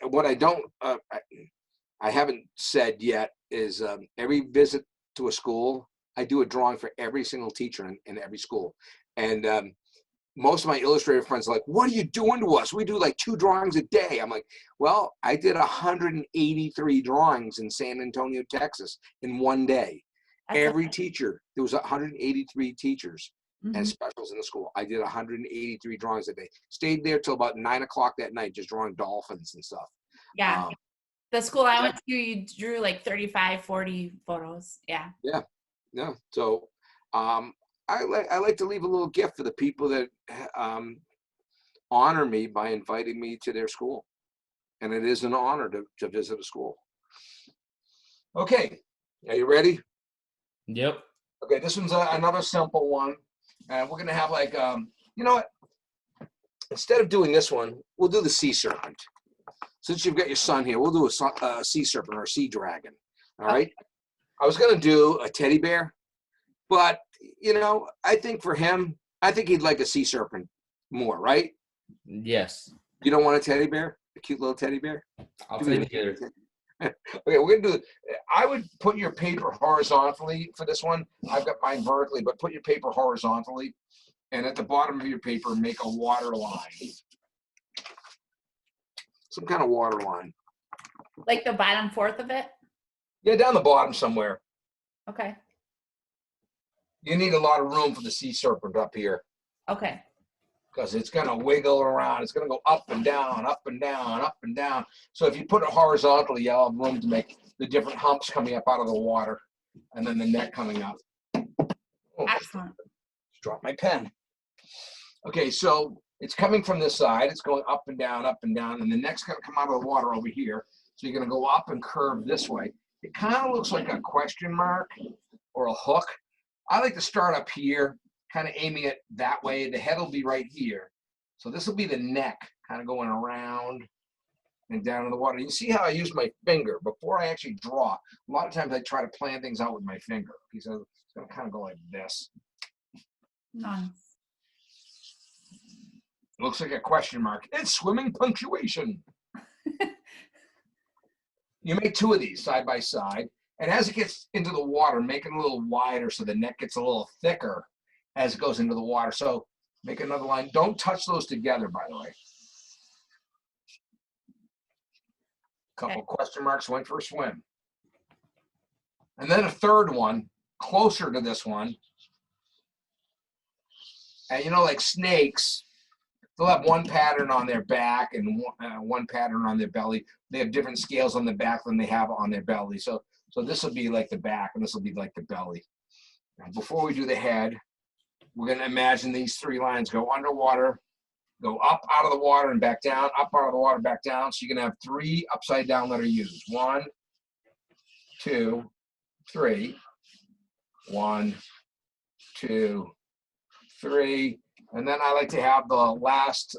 haven't said yet is every visit to a school, I do a drawing for every single teacher in every school. And most of my illustrator friends are like, what are you doing to us? We do like 2 drawings a day. I'm like, well, I did 183 drawings in San Antonio, Texas in one day. That's Every teacher, there was 183 teachers and mm-hmm. specials in the school. I did 183 drawings a day. Stayed there till about 9 o'clock that night, just drawing dolphins and stuff. Yeah. The school I went to, you drew like 35, 40 photos. Yeah. Yeah. Yeah. So I like to leave a little gift for the people that honor me by inviting me to their school. And it is an honor to visit a school. Okay. Are you ready? Yep. Okay, this one's another simple one. And we're going to have like, you know what? Instead of doing this one, we'll do the sea serpent. Since you've got your son here, we'll do a sea serpent or a sea dragon. All right? I was going to do a teddy bear, but, you know, I think for him, I think he'd like a sea serpent more, right? Yes. You don't want a teddy bear? A cute little teddy bear? I'll take it. Okay, we're gonna do. I would put your paper horizontally for this one. I've got mine vertically, but put your paper horizontally, and at the bottom of your paper, make a water line. Some kind of water line. Like the bottom fourth of it? Yeah, down the bottom somewhere. Okay. You need a lot of room for the sea serpent up here. Okay. Because it's going to wiggle around. It's going to go up and down, up and down, up and down. So if you put it horizontally, you'll have room to make the different humps coming up out of the water and then the neck coming up. Oh, Excellent. just dropped my pen. Okay, so it's coming from this side. It's going up and down, and the neck's going to come out of the water over here. So you're going to go up and curve this way. It kind of looks like a question mark or a hook. I like to start up here, kind of aiming it that way. The head will be right here. So this will be the neck, kind of going around and down in the water. You see how I use my finger before I actually draw. A lot of times I try to plan things out with my finger. So it's going to kind of go like this. Nice. Looks like a question mark. It's swimming punctuation. You make 2 of these side by side. And as it gets into the water, make it a little wider so the neck gets a little thicker as it goes into the water. So make another line. Don't touch those together, by the way. Couple question marks, went for a swim. And then a third one, closer to this one. And you know, like snakes, they'll have one pattern on their back and one pattern on their belly. They have different scales on the back than they have on their belly. So this will be like the back, and this will be like the belly. Now, before we do the head, we're going to imagine these 3 lines go underwater, go up out of the water and back down, up out of the water, back down. So you're going to have 3 upside down letter U's. 1, 2, 3. 1, 2, 3. And then I like to have the last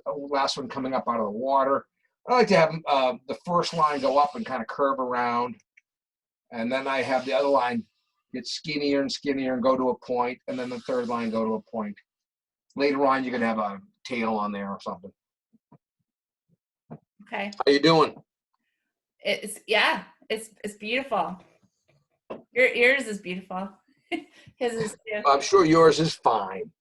one coming up out of the water. I like to have the first line go up and kind of curve around. And then I have the other line get skinnier and skinnier and go to a point. And then the third line go to a point. Later on, you're going to have a tail on there or something. Okay. How you doing? It's beautiful. Yours is beautiful. His is too. I'm sure yours is fine.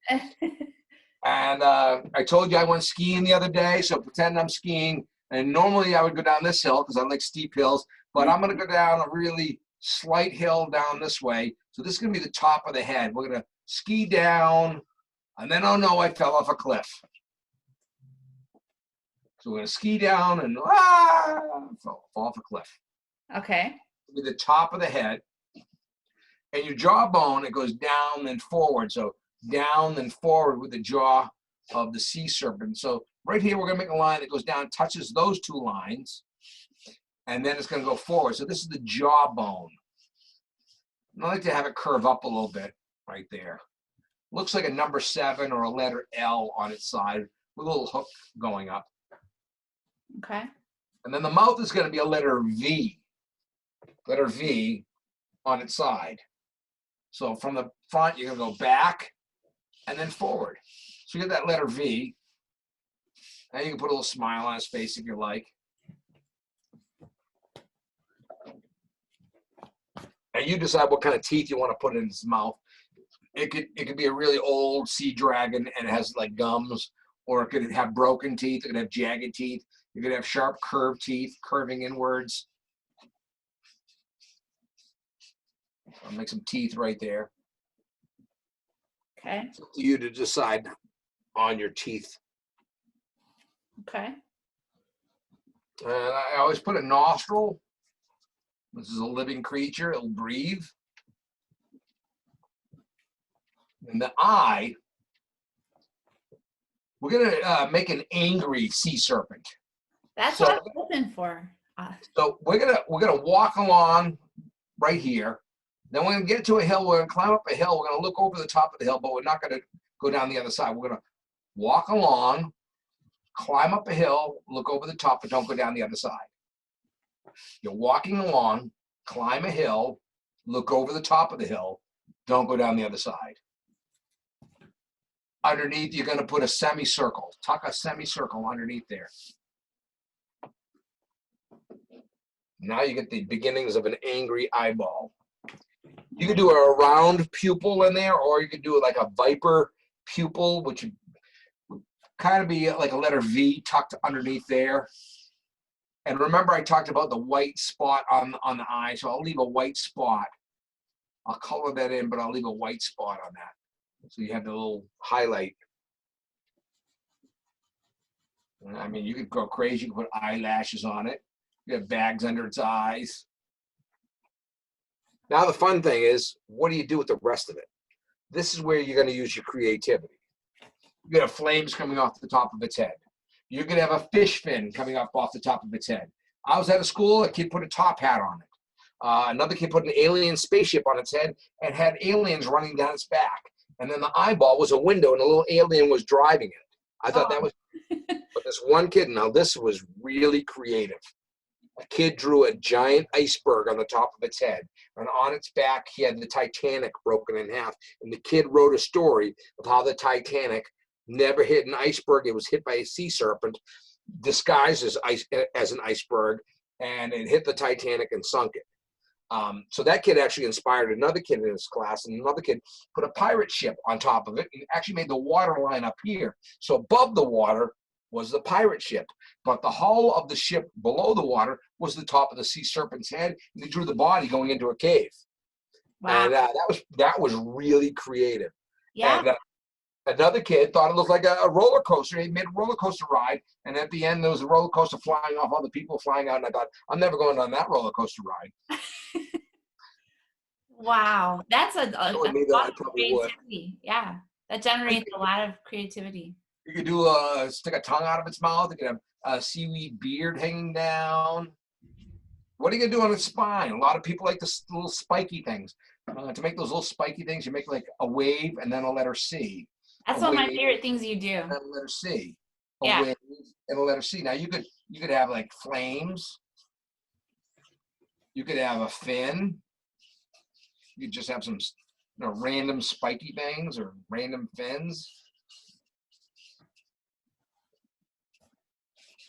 And I told you I went skiing the other day, so pretend I'm skiing. And normally I would go down this hill because I like steep hills, but I'm going to go down a really slight hill down this way. So this is going to be the top of the head. We're going to ski down, and then, oh no, I fell off a cliff. So we're going to ski down and fall off a cliff. Okay. It'll be the top of the head. And your jawbone, it goes down and forward. So down and forward with the jaw of the sea serpent. So right here, we're going to make a line that goes down, touches those 2 lines, and then it's going to go forward. So this is the jawbone. And I like to have it curve up a little bit right there. Looks like a number 7 or a letter L on its side with a little hook going up. Okay. And then the mouth is going to be a letter V on its side. So from the front, you're going to go back and then forward. So you get that letter V. Now you can put a little smile on his face if you like. And you decide what kind of teeth you want to put in his mouth. It could be a really old sea dragon and it has like gums, or it could have broken teeth. It could have jagged teeth. You could have sharp curved teeth curving inwards. I'll make some teeth right there. Okay. It's up to you to decide on your teeth. Okay. And I always put a nostril. This is a living creature. It'll breathe. And the eye, we're gonna make an angry sea serpent. That's So, what I'm hoping for. so we're gonna walk along right here. Then we're gonna get to a hill. We're gonna climb up a hill. We're gonna look over the top of the hill, but we're not gonna go down the other side. We're gonna walk along, climb up a hill, look over the top, but don't go down the other side. You're walking along, climb a hill, look over the top of the hill, don't go down the other side. Underneath, you're gonna put a semicircle. Tuck a semicircle underneath there. Now you get the beginnings of an angry eyeball. You could do a round pupil in there, or you could do it like a viper pupil, which would kind of be like a letter V tucked underneath there. And remember, I talked about the white spot on the eye, so I'll leave a white spot. I'll color that in, but I'll leave a white spot on that. So you have the little highlight. I mean, you could go crazy. You could put eyelashes on it. You have bags under its eyes. Now the fun thing is, what do you do with the rest of it? This is where you're going to use your creativity. You're going to have flames coming off the top of its head. You're going to have a fish fin coming up off the top of its head. I was at a school, a kid put a top hat on it. Another kid put an alien spaceship on its head and had aliens running down its back. And then the eyeball was a window and a little alien was driving it. I thought that was, but this one kid, now this was really creative. A kid drew a giant iceberg on the top of its head, and on its back he had the Titanic broken in half. And the kid wrote a story of how the Titanic never hit an iceberg. It was hit by a sea serpent disguised as an iceberg, and it hit the Titanic and sunk it. So that kid actually inspired another kid in his class, and another kid put a pirate ship on top of it and actually made the water line up here. So above the water was the pirate ship, but the hull of the ship below the water was the top of the sea serpent's head, and he drew the body going into a cave. Wow. And that was really creative. Yeah. And another kid thought it looked like a roller coaster. He made a roller coaster ride, and at the end there was a roller coaster flying off, other people flying out, and I thought, I'm never going on that roller coaster ride. Wow. That's a I lot of probably would. creativity. Yeah. That generates a lot of creativity. You could do stick a tongue out of its mouth. You could have a seaweed beard hanging down. What are you gonna do on its spine? A lot of people like the little spiky things. To make those little spiky things, you make like a wave and then a letter C. That's one of my favorite things you do. And then a letter C. Yeah. Wave and a letter C. Now you could have like flames. You could have a fin. You could just have some random spiky things or random fins.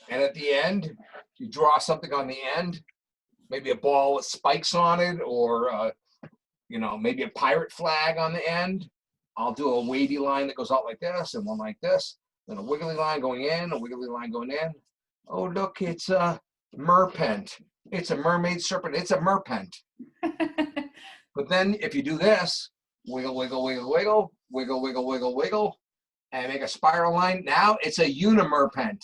And at the end, you draw something on the end, maybe a ball with spikes on it, or maybe a pirate flag on the end. I'll do a wavy line that goes out like this, and one like this, then a wiggly line going in, a wiggly line going in. Oh, look, it's a merpent. It's a mermaid serpent. It's a merpent. But then if you do this, wiggle, wiggle, wiggle, wiggle, wiggle, wiggle, wiggle, wiggle, and make a spiral line, now it's a unimerpent.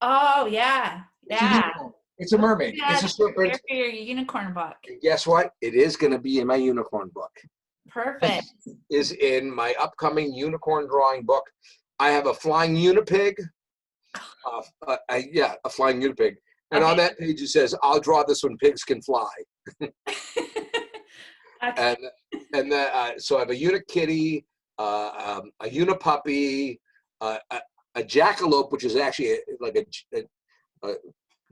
Oh, yeah. Yeah. It's a mermaid. It's a serpent. For your unicorn book. And guess what? It is going to be in my unicorn book. Perfect. Is in my upcoming unicorn drawing book. I have a flying unipig. A flying unipig. And on that page it says, "I'll draw this when pigs can fly." Okay. And so I have a unikitty, a unipuppy, a jackalope, which is actually like a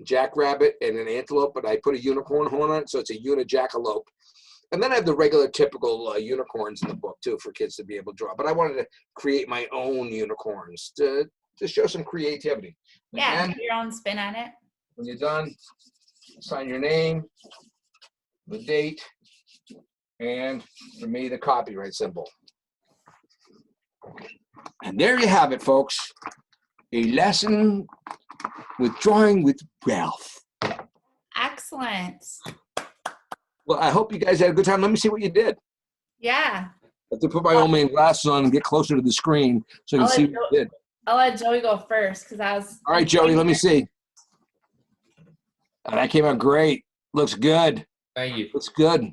jackrabbit and an antelope, but I put a unicorn horn on it, so it's a unijackalope. And then I have the regular typical unicorns in the book too for kids to be able to draw. But I wanted to create my own unicorns to show some creativity. Yeah, put your own spin on it. When you're done, sign your name, the date, And for me, the copyright symbol. And there you have it, folks. A lesson with drawing with Ralph. Excellent. Well, I hope you guys had a good time. Let me see what you did. Yeah. I have to put my old man glasses on and get closer to the screen so I can see what you did. I'll let Joey go first because I was. All right, Joey, let me see. Oh, that came out great. Looks good. Thank you. Looks good.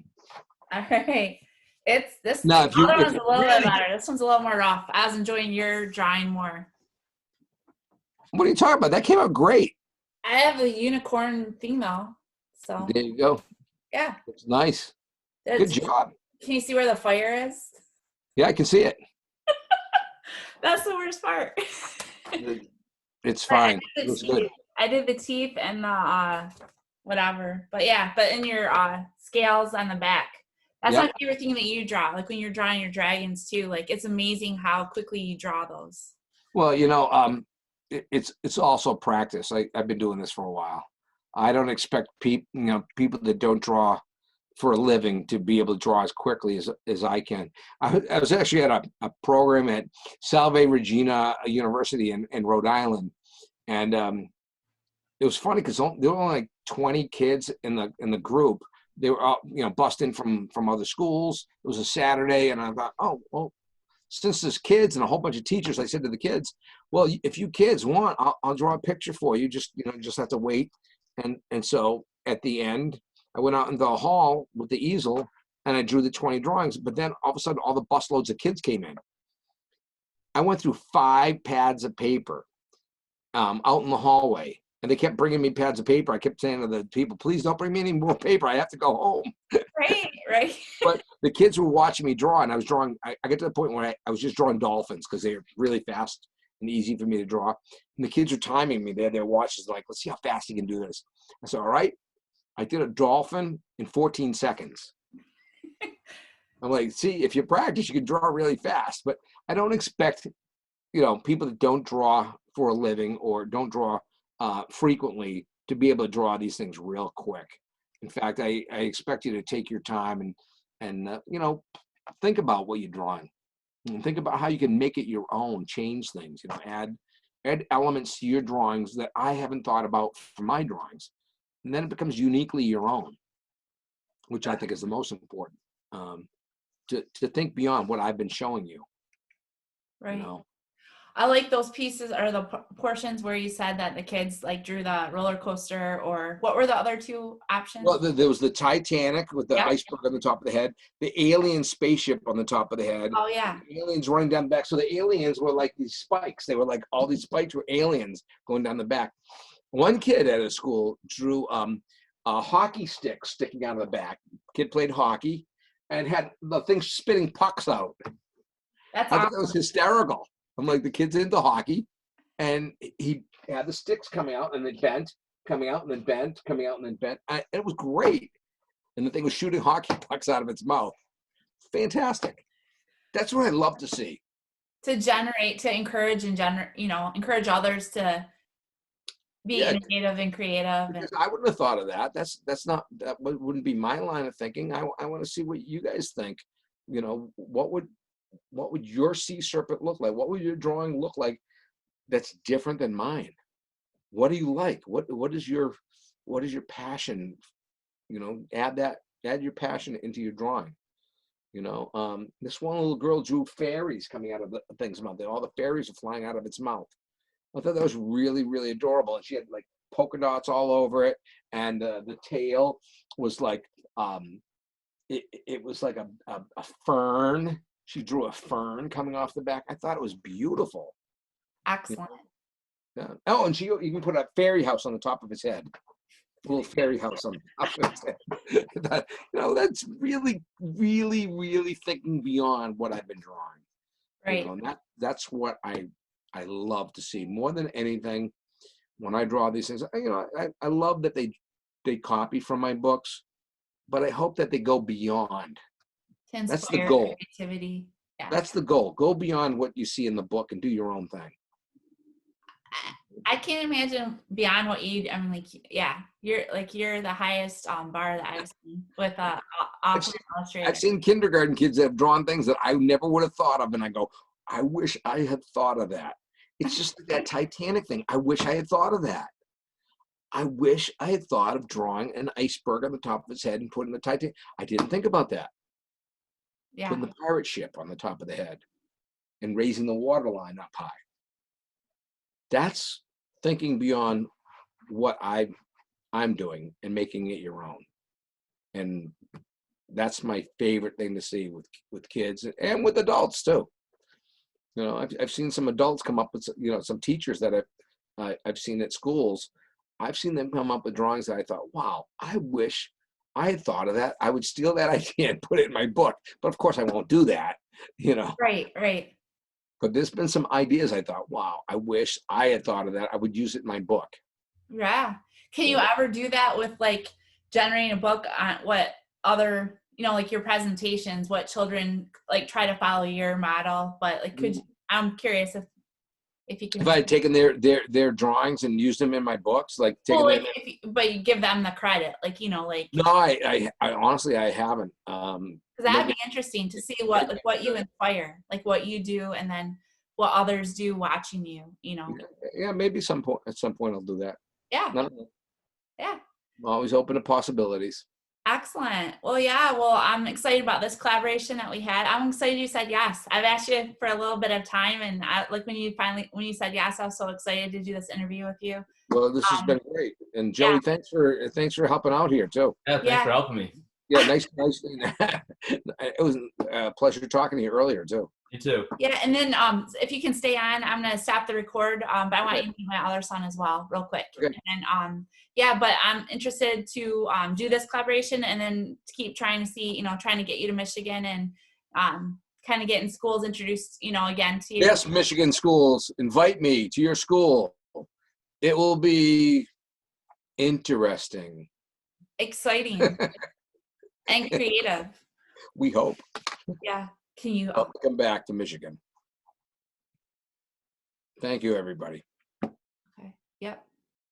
All right. It's this. Now, Other one's a little bit better. This one's a little more rough. I was enjoying your drawing more. What are you talking about? That came out great. I have a unicorn female. So There you go. yeah. Looks nice. Good job. Can you see where the fire is? Yeah, I can see it. That's the worst part. It's fine. It looks good. I did the teeth and the whatever. But yeah, but in your scales on the back. That's my favorite thing that you draw. Like when you're drawing your dragons too. Like it's amazing how quickly you draw those. Well, you know, it's also practice. I've been doing this for a while. I don't expect people that don't draw for a living to be able to draw as quickly as I can. I was actually at a program at Salve Regina University in Rhode Island, and it was funny because there were only like 20 kids in the group. They were all, bussed in from other schools. It was a Saturday, and I thought, oh well, since there's kids and a whole bunch of teachers, I said to the kids, well, if you kids want, I'll draw a picture for you. Just just have to wait. And so at the end, I went out in the hall with the easel and I drew the 20 drawings. But then all of a sudden, all the busloads of kids came in. I went through 5 pads of paper out in the hallway, and they kept bringing me pads of paper. I kept saying to the people, please don't bring me any more paper. I have to go home. Right. But the kids were watching me draw, and I was drawing. I got to the point where I was just drawing dolphins because they were really fast and easy for me to draw. And the kids were timing me. They had their watches like, let's see how fast you can do this. I said, all right. I did a dolphin in 14 seconds. I'm like, see, if you practice, you can draw really fast. But I don't expect, people that don't draw for a living or don't draw frequently to be able to draw these things real quick. In fact, I expect you to take your time and think about what you're drawing. And think about how you can make it your own, change things, add elements to your drawings that I haven't thought about for my drawings. And then it becomes uniquely your own, which I think is the most important, to think beyond what I've been showing you. Right. I like those pieces or the portions where you said that the kids like drew the roller coaster, or what were the other 2 options? Well, there was the Titanic with the iceberg on the top of the head, the alien spaceship on the top of the head. Oh yeah. The aliens running down the back. So the aliens were like these spikes. They were like all these spikes were aliens going down the back. One kid at a school drew a hockey stick sticking out of the back. Kid played hockey and had the thing spitting pucks out. That's I awesome. thought that was hysterical. I'm like, the kid's into hockey, and he had the sticks coming out and then bent, coming out and then bent, coming out and then bent. It was great. And the thing was shooting hockey pucks out of its mouth. Fantastic. That's what I love to see. To encourage encourage others to be innovative and creative. Because I wouldn't have thought of that. That wouldn't be my line of thinking. I want to see what you guys think. What would your sea serpent look like? What would your drawing look like that's different than mine? What do you like? What is your passion? Add your passion into your drawing. This one little girl drew fairies coming out of the thing's mouth. All the fairies are flying out of its mouth. I thought that was really, really adorable. And she had like polka dots all over it. And the tail was like, it was like a fern. She drew a fern coming off the back. I thought it was beautiful. Excellent. Yeah. Oh, and you can put a fairy house on the top of his head. A little fairy house on the top of his head. That's really, really, really thinking beyond what I've been drawing. Right. And that's what I love to see more than anything. When I draw these things, I love that they copy from my books, but I hope that they go beyond. That's the goal. Creativity. Yeah. That's the goal. Go beyond what you see in the book and do your own thing. I can't imagine beyond what you. I'm like, yeah, you're the highest bar that I've seen with I've awesome seen, illustrator. I've seen kindergarten kids that have drawn things that I never would have thought of, and I go, I wish I had thought of that. It's just like that Titanic thing. I wish I had thought of that. I wish I had thought of drawing an iceberg on the top of its head and putting the Titanic. I didn't think about that. Yeah, Putting the pirate ship on the top of the head and raising the water line up high. That's thinking beyond what I'm doing and making it your own. And that's my favorite thing to see with kids and with adults too. You know, I've seen some adults come up with, some teachers that I've seen at schools. I've seen them come up with drawings that I thought, wow, I wish I had thought of that. I would steal that idea and put it in my book. But of course I won't do that, you know. right. But there's been some ideas I thought, wow, I wish I had thought of that. I would use it in my book. Yeah. Can you Yeah. ever do that with like generating a book on what other, like your presentations, what children like try to follow your model, but like I'm curious if you can If I had taken their drawings and used them in my books, like taking like them. but you give them the credit, like No, I honestly I haven't. because that'd Maybe be interesting to see what you inspire, like what you do, and then what others do watching you. yeah, maybe at some point I'll do that. Yeah, I don't know. yeah. I'm always open to possibilities. Excellent. Well, yeah. Well, I'm excited about this collaboration that we had. I'm excited you said yes. I've asked you for a little bit of time, and like when you said yes, I was so excited to do this interview with you. Well, this has Um, been great, and yeah, Joey, thanks for helping out here too. Yeah, thanks for yeah, helping me. Yeah, nice. It was a pleasure talking to you earlier too. You too. yeah. And then if you can stay on, I'm gonna stop the record. But I want Okay. you to meet my other son as well, real quick. Okay. And yeah. But I'm interested to do this collaboration, and then to keep trying to see, trying to get you to Michigan and kind of getting schools introduced, again to you. Yes, Michigan schools, invite me to your school. It will be interesting. Exciting and creative. We hope. Yeah. Can you? I'll come back to Michigan. Thank you, everybody. Okay. Yep.